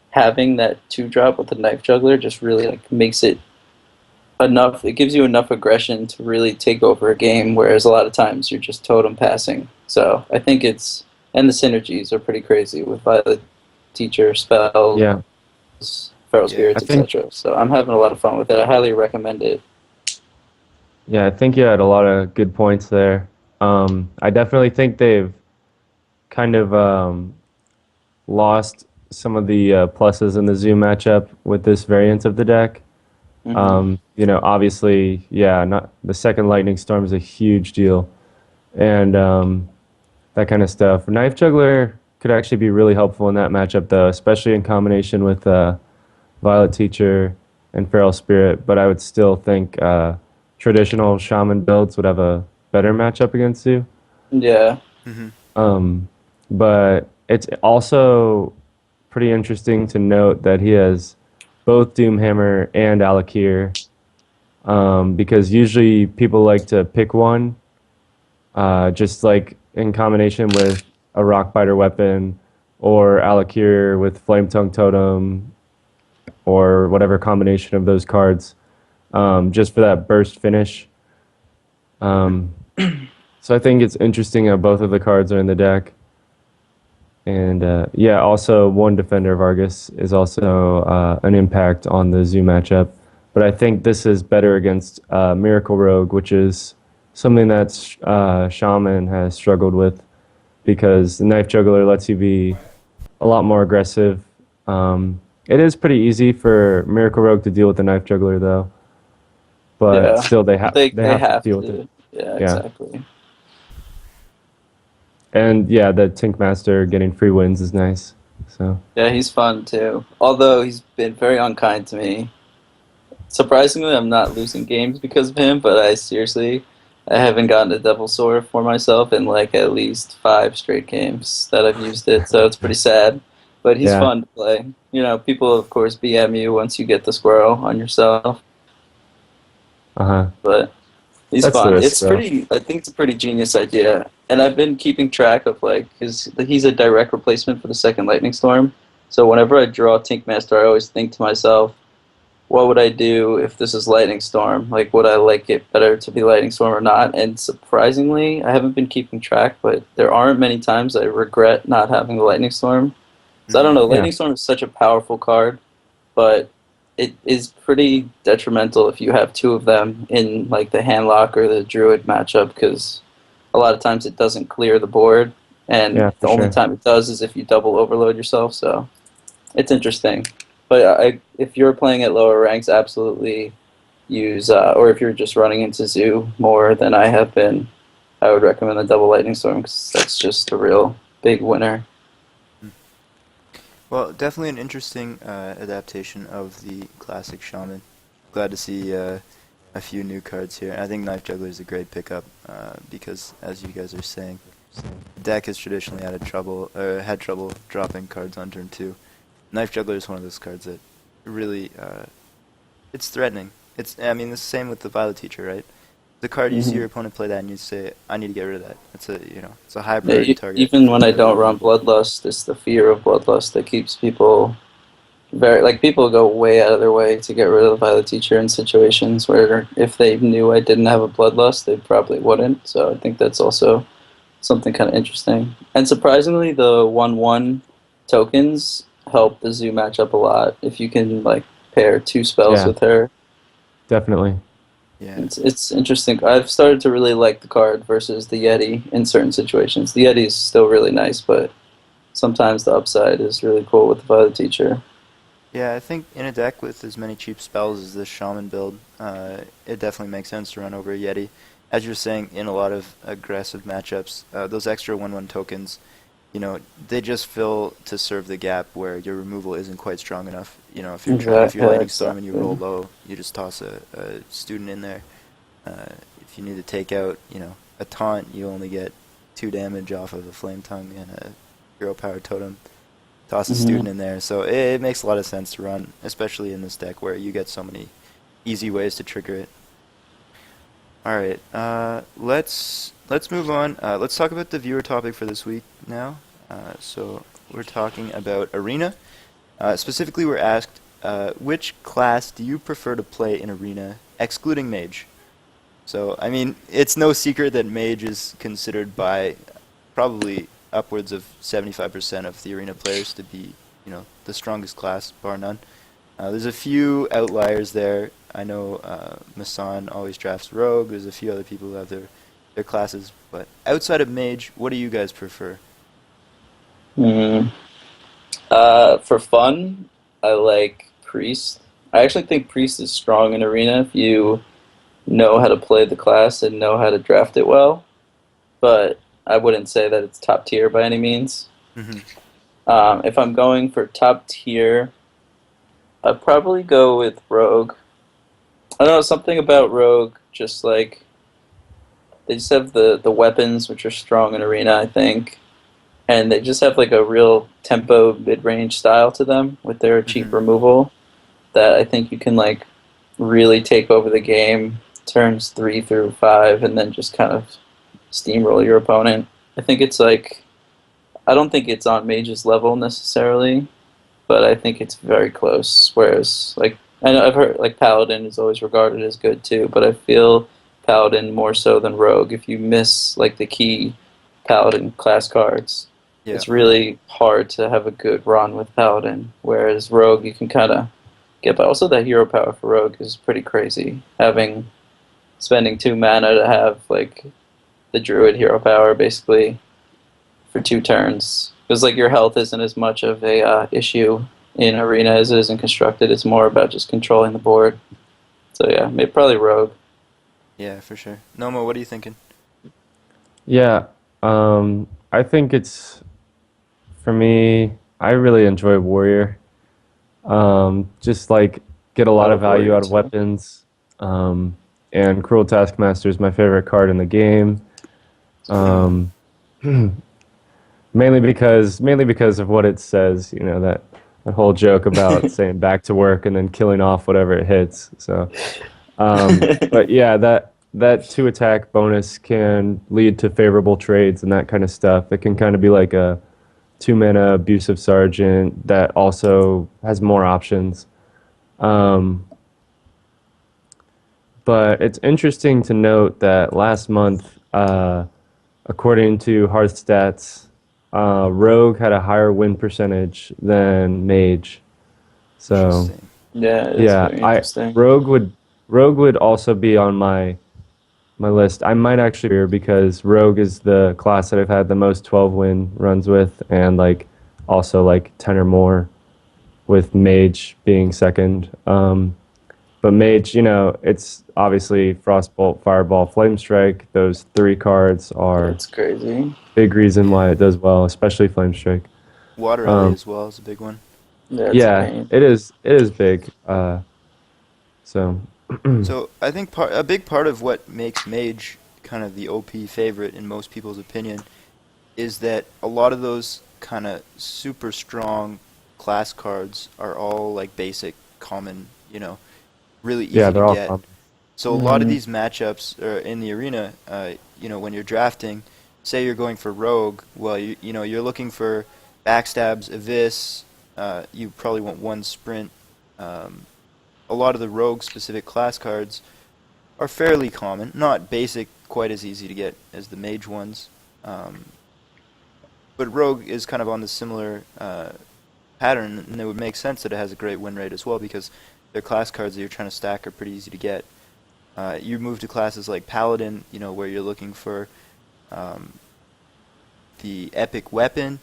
having that 2-drop with the Knife Juggler just really makes it enough. It gives you enough aggression to really take over a game, whereas a lot of times you're just totem passing. So I think and the synergies are pretty crazy with Violet Teacher, spells, Feral Spirits, etc. So I'm having a lot of fun with it. I highly recommend it. Yeah, I think you had a lot of good points there. I definitely think they've kind of lost some of the pluses in the zoo matchup with this variant of the deck. Hmm. Obviously, yeah, not the second Lightning Storm is a huge deal, and that kind of stuff. Knife Juggler could actually be really helpful in that matchup, though, especially in combination with Violet Teacher and Feral Spirit. But I would still think traditional Shaman builds would have a better matchup against you. Yeah. Hmm. Um, but it's also pretty interesting to note that he has both Doomhammer and Alakir, because usually people like to pick one, just like in combination with a Rockbiter weapon or Alakir with Flame Tongue Totem or whatever combination of those cards, just for that burst finish. Um, so I think it's interesting how both of the cards are in the deck. And yeah, also one defender of Argus is also an impact on the Zoo matchup. But I think this is better against Miracle Rogue, which is something that Shaman has struggled with because the Knife Juggler lets you be a lot more aggressive. It is pretty easy for Miracle Rogue to deal with the Knife Juggler, though. But Yeah. still, They they have to have deal with it. to. Yeah, Yeah. exactly. And yeah, the Tinkmaster getting free wins is nice. So Yeah, he's fun too. Although he's been very unkind to me. Surprisingly, I'm not losing games because of him, but I haven't gotten a Devil Sword for myself in like at least 5 straight games that I've used it, so it's pretty sad. But he's yeah. fun to play. People of course BM you once you get the squirrel on yourself, Uh-huh. but he's That's the fun. risk, though. I think it's a pretty genius idea, and I've been keeping track of like he's a direct replacement for the second Lightning Storm. So whenever I draw Tinkmaster, I always think to myself, what would I do if this is Lightning Storm? Like, would I like it better to be Lightning Storm or not? And surprisingly, I haven't been keeping track, but there aren't many times I regret not having the Lightning Storm. So I Hmm. don't know. Yeah. Lightning Storm is such a powerful card, but it is pretty detrimental if you have two of them in like the Handlock or the Druid matchup, because a lot of times it doesn't clear the board, and Yeah, the for only sure. time it does is if you double overload yourself. So it's interesting. But if you're playing at lower ranks, absolutely use, or if you're just running into Zoo more than I have been, I would recommend the Double Lightning Storm because that's just a real big winner. Well, definitely an interesting adaptation of the classic Shaman. Glad to see a few new cards here. I think Knife Juggler is a great pickup because, as you guys are saying, the deck has traditionally had trouble dropping cards on turn 2. Knife Juggler is one of those cards that really, it's threatening. I mean, the same with the Violet Teacher, right? The card you see Hmm. your opponent play that, and you say, "I need to get rid of that." It's a high priority target. Even when I don't run Bloodlust, it's the fear of Bloodlust that keeps people people go way out of their way to get rid of the Violet Teacher in situations where if they knew I didn't have a Bloodlust, they probably wouldn't. So I think that's also something kind of interesting. And surprisingly, the 1/1 tokens help the Zoo matchup a lot. If you can like pair 2 spells Yeah, with her, definitely. Yeah. it's interesting. I've started to really like the card versus the Yeti in certain situations. The Yeti is still really nice, but sometimes the upside is really cool with the Violet Teacher. Yeah, I think in a deck with as many cheap spells as this Shaman build, it definitely makes sense to run over a Yeti. As you're saying, in a lot of aggressive matchups, those extra 1/1 tokens, they just fill to serve the gap where your removal isn't quite strong enough. If you're Lightning Storm and you roll Exactly. low, you just toss a student in there. If you need to take out, a taunt, you only get 2 damage off of a Flame Tongue and a Hero Power Totem. Toss a Hmm. student in there, so it makes a lot of sense to run, especially in this deck where you get so many easy ways to trigger it. All right, let's move on. Let's talk about the viewer topic for this week now. So we're talking about Arena. Specifically, we're asked, which class do you prefer to play in Arena, excluding Mage? So, I mean, it's no secret that Mage is considered by probably upwards of 75% of the Arena players to be, the strongest class, bar none. There's a few outliers there. I know Masan always drafts Rogue. There's a few other people who have their classes. But outside of Mage, what do you guys prefer? For fun, I like Priest. I actually think Priest is strong in Arena if you know how to play the class and know how to draft it well. But I wouldn't say that it's top tier by any means. If I'm going for top tier, I'd probably go with Rogue. I don't know, something about Rogue, just like, they just have the weapons, which are strong in Arena, I think. And they just have like a real tempo mid-range style to them with their cheap removal that I think you can like really take over the game, turns 3 through 5, and then just kind of steamroll your opponent. I think it's like, I don't think it's on Mage's level necessarily, but I think it's very close. Whereas, like, I know I've heard like Paladin is always regarded as good too, but I feel Paladin more so than Rogue. If you miss like the key Paladin class cards, it's really hard to have a good run with Paladin. Whereas Rogue, you can kind of get by. Also, the hero power for Rogue is pretty crazy. Spending 2 mana to have like the Druid hero power basically for 2 turns. Because like your health isn't as much of a issue in Arena as it is in Constructed. It's more about just controlling the board. So yeah, maybe probably Rogue. Yeah, for sure. Nomo, what are you thinking? Yeah, I think it's, for me, I really enjoy Warrior. Just like get a lot of value out of weapons. And Cruel Taskmaster is my favorite card in the game. Mainly because of what it says, you know, that whole joke about saying back to work and then killing off whatever it hits. So, but yeah, that 2 attack bonus can lead to favorable trades and that kind of stuff. It can kind of be like a 2 mana abusive sergeant that also has more options. But it's interesting to note that last month, according to Hearthstats, Rogue had a higher win percentage than Mage. So yeah, very interesting. Rogue would also be on my list. I might actually, because Rogue is the class that I've had the most 12-win runs with, and like also like 10 or more, with Mage being second. But Mage, you know, it's obviously Frostbolt, Fireball, Flamestrike. Those 3 cards are That's crazy. Big reason why it does well, especially Flamestrike. Water Alley as well is a big one. Yeah, it is big. So I think a big part of what makes Mage kind of the OP favorite in most people's opinion is that a lot of those kind of super strong class cards are all like basic, common, you know, really easy they're to all get. common. So a lot of these matchups in the arena, you know, when you're drafting, say you're going for Rogue, well, you know, you're looking for backstabs, evis, you probably want 1 sprint. A lot of the Rogue-specific class cards are fairly common, not basic, quite as easy to get as the Mage ones. But Rogue is kind of on the similar pattern, and it would make sense that it has a great win rate as well, because their class cards that you're trying to stack are pretty easy to get. You move to classes like Paladin, you know, where you're looking for the epic weapon.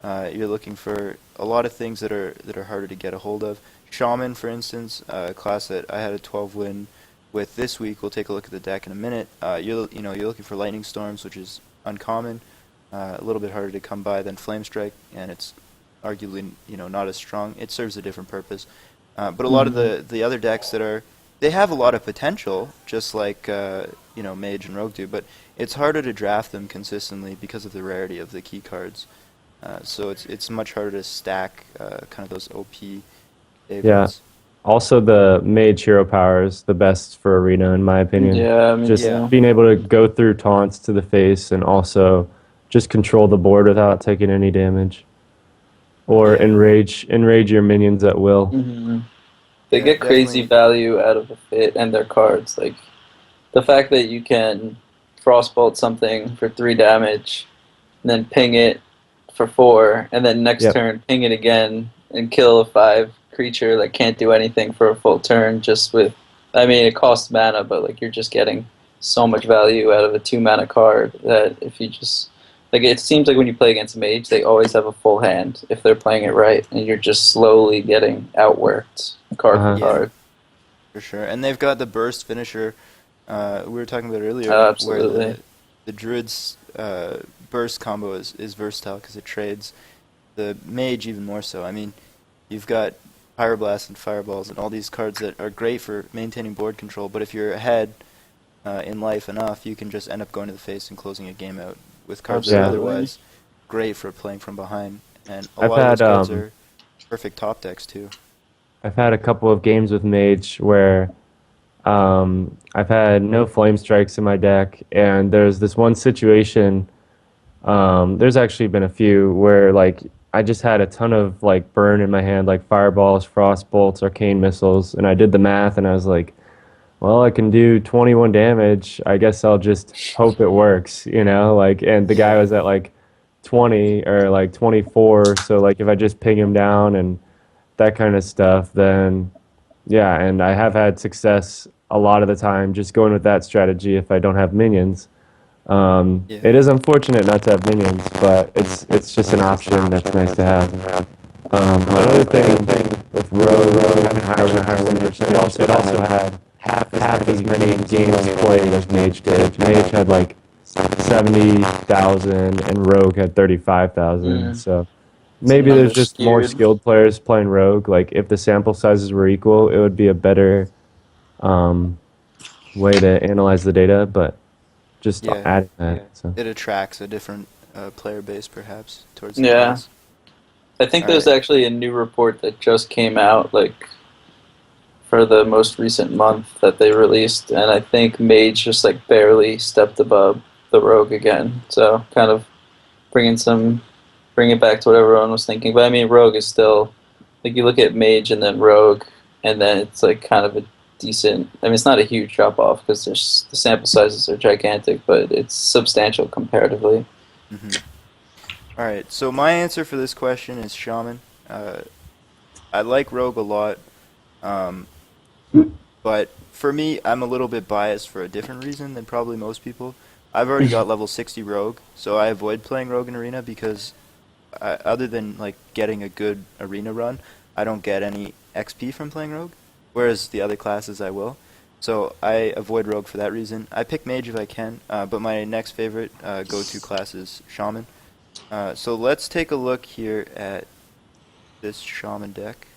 You're looking for a lot of things that are harder to get a hold of. Shaman, for instance, a class that I had a 12-win with this week. We'll take a look at the deck in a minute. You're looking for Lightning Storms, which is uncommon, a little bit harder to come by than Flamestrike, and it's arguably, you know, not as strong. It serves a different purpose. But a lot of the other decks they have a lot of potential, just like you know, Mage and Rogue do, but it's harder to draft them consistently because of the rarity of the key cards. So it's much harder to stack kind of those OP favorites. Yeah. Also, the Mage hero power is the best for Arena, in my opinion. Yeah, just being able to go through taunts to the face and also just control the board without taking any damage, or enrage your minions at will. They get crazy value out of it and their cards. Like the fact that you can Frostbolt something for 3 damage, and then ping it for 4, and then next turn ping it again and kill a 5 creature that can't do anything for a full turn just with, I mean, it costs mana, but like you're just getting so much value out of a 2-mana card that if you just, like, it seems like when you play against a mage, they always have a full hand if they're playing it right, and you're just slowly getting outworked card for card. For sure. And they've got the burst finisher we were talking about earlier, absolutely. where the Druid's burst combo is versatile because it trades. The mage even more so. I mean, you've got Pyroblast and Fireballs and all these cards that are great for maintaining board control, but if you're ahead in life enough, you can just end up going to the face and closing a game out with cards that are otherwise great for playing from behind. And a lot of those cards are perfect top decks too. I've had a couple of games with Mage where I've had no Flame Strikes in my deck, and there's this one situation, there's actually been a few, where like I just had a ton of like burn in my hand, like Fireballs, Frost Bolts, Arcane Missiles, and I did the math and I was like, well, I can do 21 damage. I guess I'll just hope it works, you know? Like, and the guy was at like 20 or like 24, so like if I just ping him down and that kind of stuff, then yeah, and I have had success a lot of the time just going with that strategy if I don't have minions. It is unfortunate not to have minions, but it's just an option that's nice to have. Another thing with Rogue having higher numbers, it also had half as many games played as Mage did. Mage had like 70,000 and Rogue had 35,000. So maybe there's just more skilled players playing Rogue. Like if the sample sizes were equal, it would be a better way to analyze the data. But just adding that, so. It attracts a different player base perhaps towards the class. I think there's actually a new report that just came out, like, for the most recent month that they released, and I think Mage just, like, barely stepped above the Rogue again. So, kind of bring it back to what everyone was thinking. But, I mean, Rogue is still, like, you look at Mage and then Rogue, and then it's, like, kind of a decent, I mean, it's not a huge drop-off, because the sample sizes are gigantic, but it's substantial comparatively. Mm-hmm. All right, so my answer for this question is Shaman. I like Rogue a lot, but for me, I'm a little bit biased for a different reason than probably most people. I've already got level 60 Rogue, so I avoid playing Rogue in Arena because other than like getting a good Arena run, I don't get any XP from playing Rogue, whereas the other classes I will. So I avoid Rogue for that reason. I pick Mage if I can, but my next favorite go-to class is Shaman. So let's take a look here at this Shaman deck.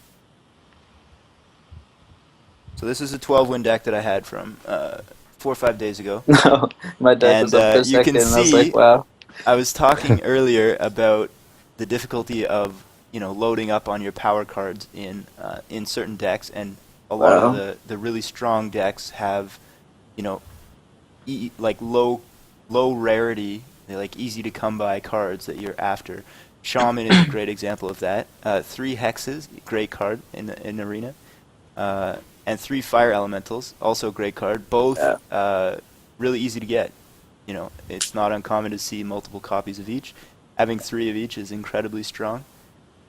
So this is a 12-win deck that I had from 4 or 5 days ago. No, my deck was up for a second, and I was like, wow. I was talking earlier about the difficulty of, you know, loading up on your power cards in certain decks, and a lot of the really strong decks have, you know, like low rarity, like easy to come by cards that you're after. Shaman is a great example of that. 3 hexes, great card in Arena, and 3 fire elementals, also a great card. Both really easy to get. You know, it's not uncommon to see multiple copies of each. Having 3 of each is incredibly strong.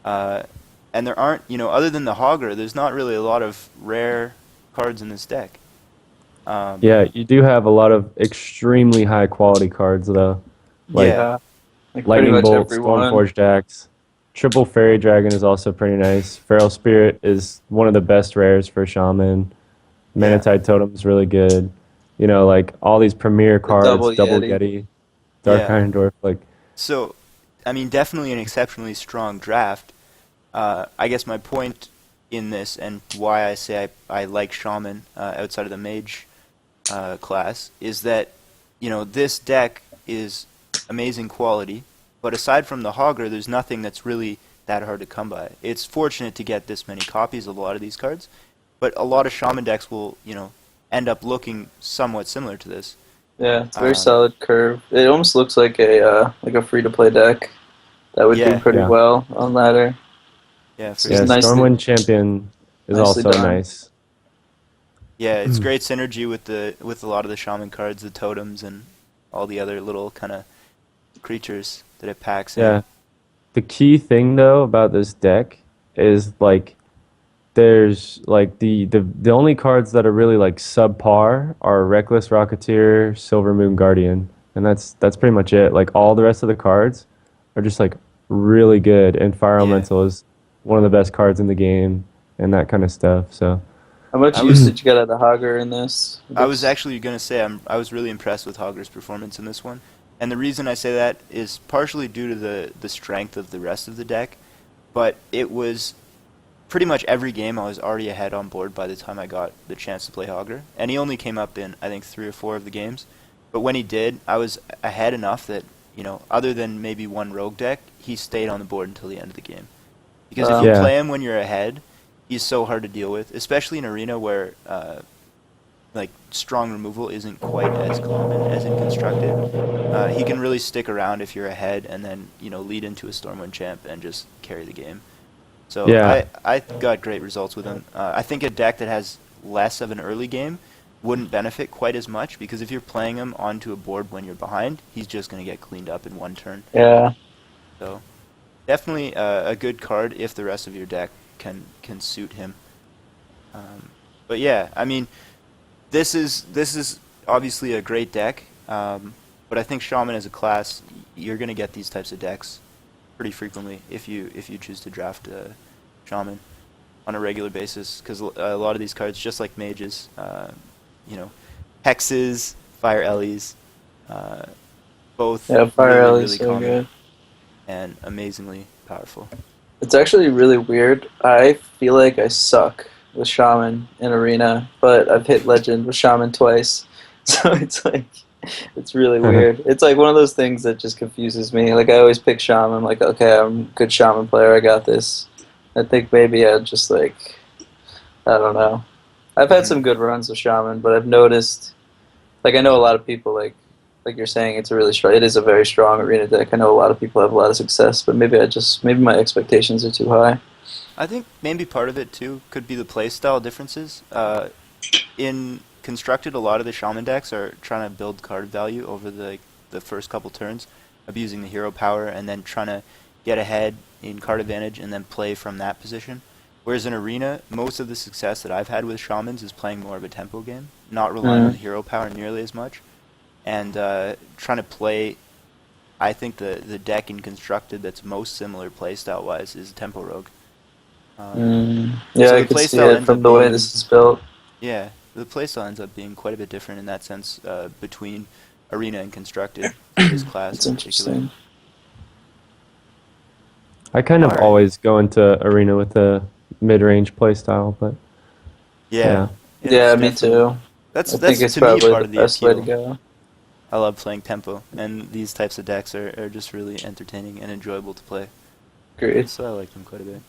And there aren't, you know, other than the Hogger, there's not really a lot of rare cards in this deck. Yeah, you do have a lot of extremely high quality cards though. Like, like Lightning Bolt, Stoneforged Axe. Triple Fairy Dragon is also pretty nice. Feral Spirit is one of the best rares for Shaman. Manatide Totem is really good. You know, like all these premier cards, Double Yeti, Dark Iron Dwarf, like. So, I mean, definitely an exceptionally strong draft. I guess my point in this, and why I say I like Shaman outside of the Mage class, is that, you know, this deck is amazing quality, but aside from the Hogger, there's nothing that's really that hard to come by. It's fortunate to get this many copies of a lot of these cards, but a lot of Shaman decks will, you know, end up looking somewhat similar to this. Yeah, it's a very solid curve. It almost looks like a free-to-play deck that would do pretty well on ladder. Yeah, Stormwind Champion is also nice. Yeah, it's great synergy with a lot of the Shaman cards, the totems, and all the other little kind of creatures that it packs in. The key thing though about this deck is like there's like the only cards that are really like subpar are Reckless Rocketeer, Silver Moon Guardian, and that's pretty much it. Like all the rest of the cards are just like really good, and Fire Yeah. Elemental is one of the best cards in the game, and that kind of stuff. So How much I use was- did you get out of Hogger in this? I was actually going to say I was really impressed with Hogger's performance in this one. And the reason I say that is partially due to the strength of the rest of the deck, but it was pretty much every game I was already ahead on board by the time I got the chance to play Hogger. And he only came up in, I think, 3 or 4 of the games. But when he did, I was ahead enough that, other than maybe one rogue deck, he stayed on the board until the end of the game. Because if you Yeah. play him when you're ahead, he's so hard to deal with, especially in Arena where like strong removal isn't quite as common as in Constructed. He can really stick around if you're ahead and then, lead into a Stormwind champ and just carry the game. So Yeah. I got great results with him. I think a deck that has less of an early game wouldn't benefit quite as much, because if you're playing him onto a board when you're behind, he's just going to get cleaned up in one turn. Yeah. So definitely a good card if the rest of your deck can suit him. But yeah, I mean, this is obviously a great deck, but I think Shaman as a class, you're going to get these types of decks pretty frequently if you choose to draft Shaman on a regular basis, because a lot of these cards, just like mages, hexes, fire Ellies, both Yeah, Fire really, Ellie's really so common good. and amazingly powerful. It's actually really weird. I feel like I suck with Shaman in Arena, but I've hit Legend with Shaman twice. So it's like, it's really weird. It's like one of those things that just confuses me. Like I always pick Shaman, I'm like, okay, I'm a good Shaman player, I got this. I think maybe I'd just like, I don't know. I've had some good runs with Shaman, but I've noticed, like I know a lot of people like you're saying, it's a really strong. It is a very strong Arena deck. I know a lot of people have a lot of success, but maybe my expectations are too high. I think maybe part of it too could be the playstyle differences. In Constructed, a lot of the Shaman decks are trying to build card value over the first couple turns, abusing the hero power and then trying to get ahead in card advantage and then play from that position. Whereas in Arena, most of the success that I've had with Shamans is playing more of a tempo game, not relying on the hero power nearly as much, and trying to play. I think the deck in Constructed that's most similar playstyle wise is Tempo Rogue. Yeah, so I the can see playstyle it ends from up the way being- this is built. Yeah, the playstyle ends up being quite a bit different in that sense between Arena and Constructed, this class It's in particular. interesting. I kind of Alright. always go into Arena with the mid-range playstyle, but Yeah, Yeah, it's me definitely- too. That's I think it's to me probably part the of the best way to appeal. go. I love playing tempo, and these types of decks are just really entertaining and enjoyable to play. Agreed. So I like them quite a bit.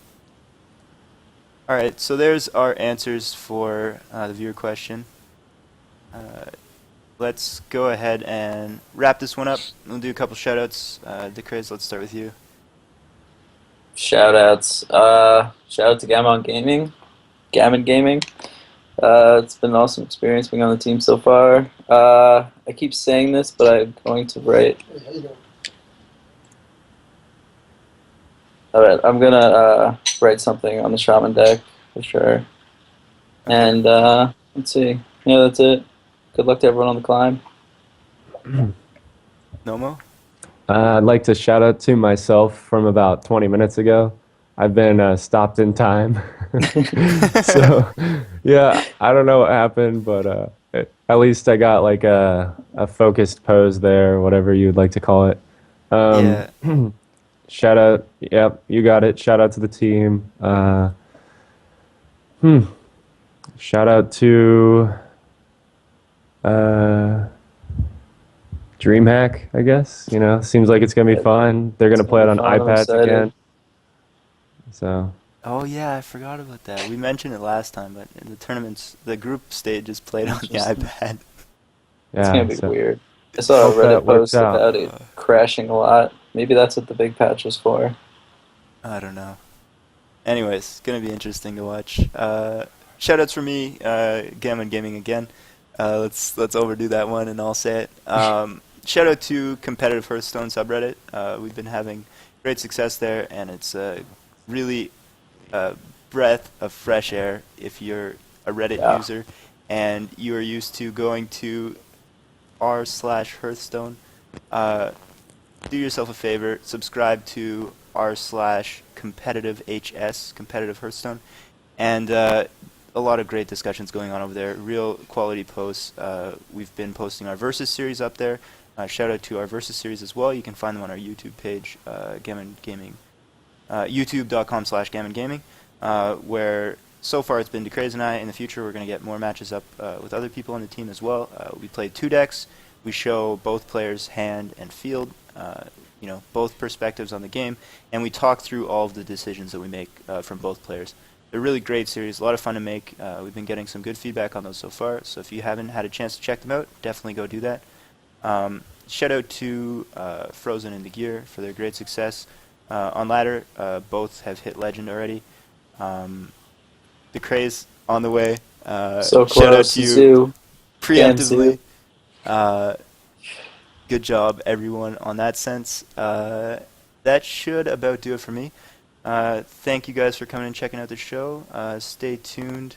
Alright, so there's our answers for the viewer question. Let's go ahead and wrap this one up. We'll do a couple shoutouts. Dakraiz, let's start with you. Shoutouts. Shout out to Gamon Gaming. It's been an awesome experience being on the team so far. I keep saying this, but I'm going to write. Alright, I'm gonna write something on the Shaman deck for sure. And let's see. Yeah, that's it. Good luck to everyone on the climb. Nomo? I'd like to shout out to myself from about 20 minutes ago. I've been stopped in time. So, yeah, I don't know what happened, but at least I got like a focused pose there, whatever you'd like to call it. Yeah. Shout out, yep, you got it. Shout out to the team. Shout out to Dreamhack, I guess. Seems like it's gonna be fun. They're gonna play it on gonna be fun. I'm iPads excited. again. So Oh yeah, I forgot about that. We mentioned it last time, but the group stage is played on the Interesting. iPad. yeah, It's gonna be so weird. I saw a hope that Reddit works post out. about it crashing a lot. Maybe that's what the big patch was for. I don't know. Anyways, it's gonna be interesting to watch. Shoutouts for me, Gamon Gaming again. Let's overdo that one and I'll say it. Shout out to competitive Hearthstone subreddit. We've been having great success there, and it's really breath of fresh air if you're a Reddit Yeah. user and you are used to going to r/Hearthstone. Do yourself a favor, subscribe to r/competitive competitive Hearthstone, and a lot of great discussions going on over there. Real quality posts. We've been posting our Versus series up there. Shout out to our Versus series as well. You can find them on our YouTube page, Gamon Gaming, youtube.com/Gamon Gaming, where so far it's been Dakraiz and I. In the future, we're going to get more matches up with other people on the team as well. We played 2 decks. We show both players' hand and field, both perspectives on the game, and we talk through all of the decisions that we make from both players. They're a really great series, a lot of fun to make. We've been getting some good feedback on those so far, so if you haven't had a chance to check them out, definitely go do that. Shout out to Frozen and the Gear for their great success. On ladder, both have hit Legend already. Dakraiz on the way. So close. Shout out to you Zoo. preemptively. Good job, everyone, on that sense. That should about do it for me. Thank you guys for coming and checking out the show. Stay tuned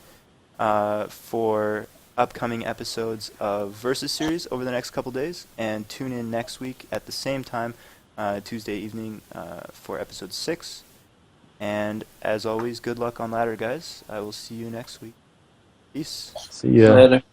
for upcoming episodes of Versus Series over the next couple days, and tune in next week at the same time, Tuesday evening, for episode 6. And as always, good luck on ladder, guys. I will see you next week. Peace. See ya. Later.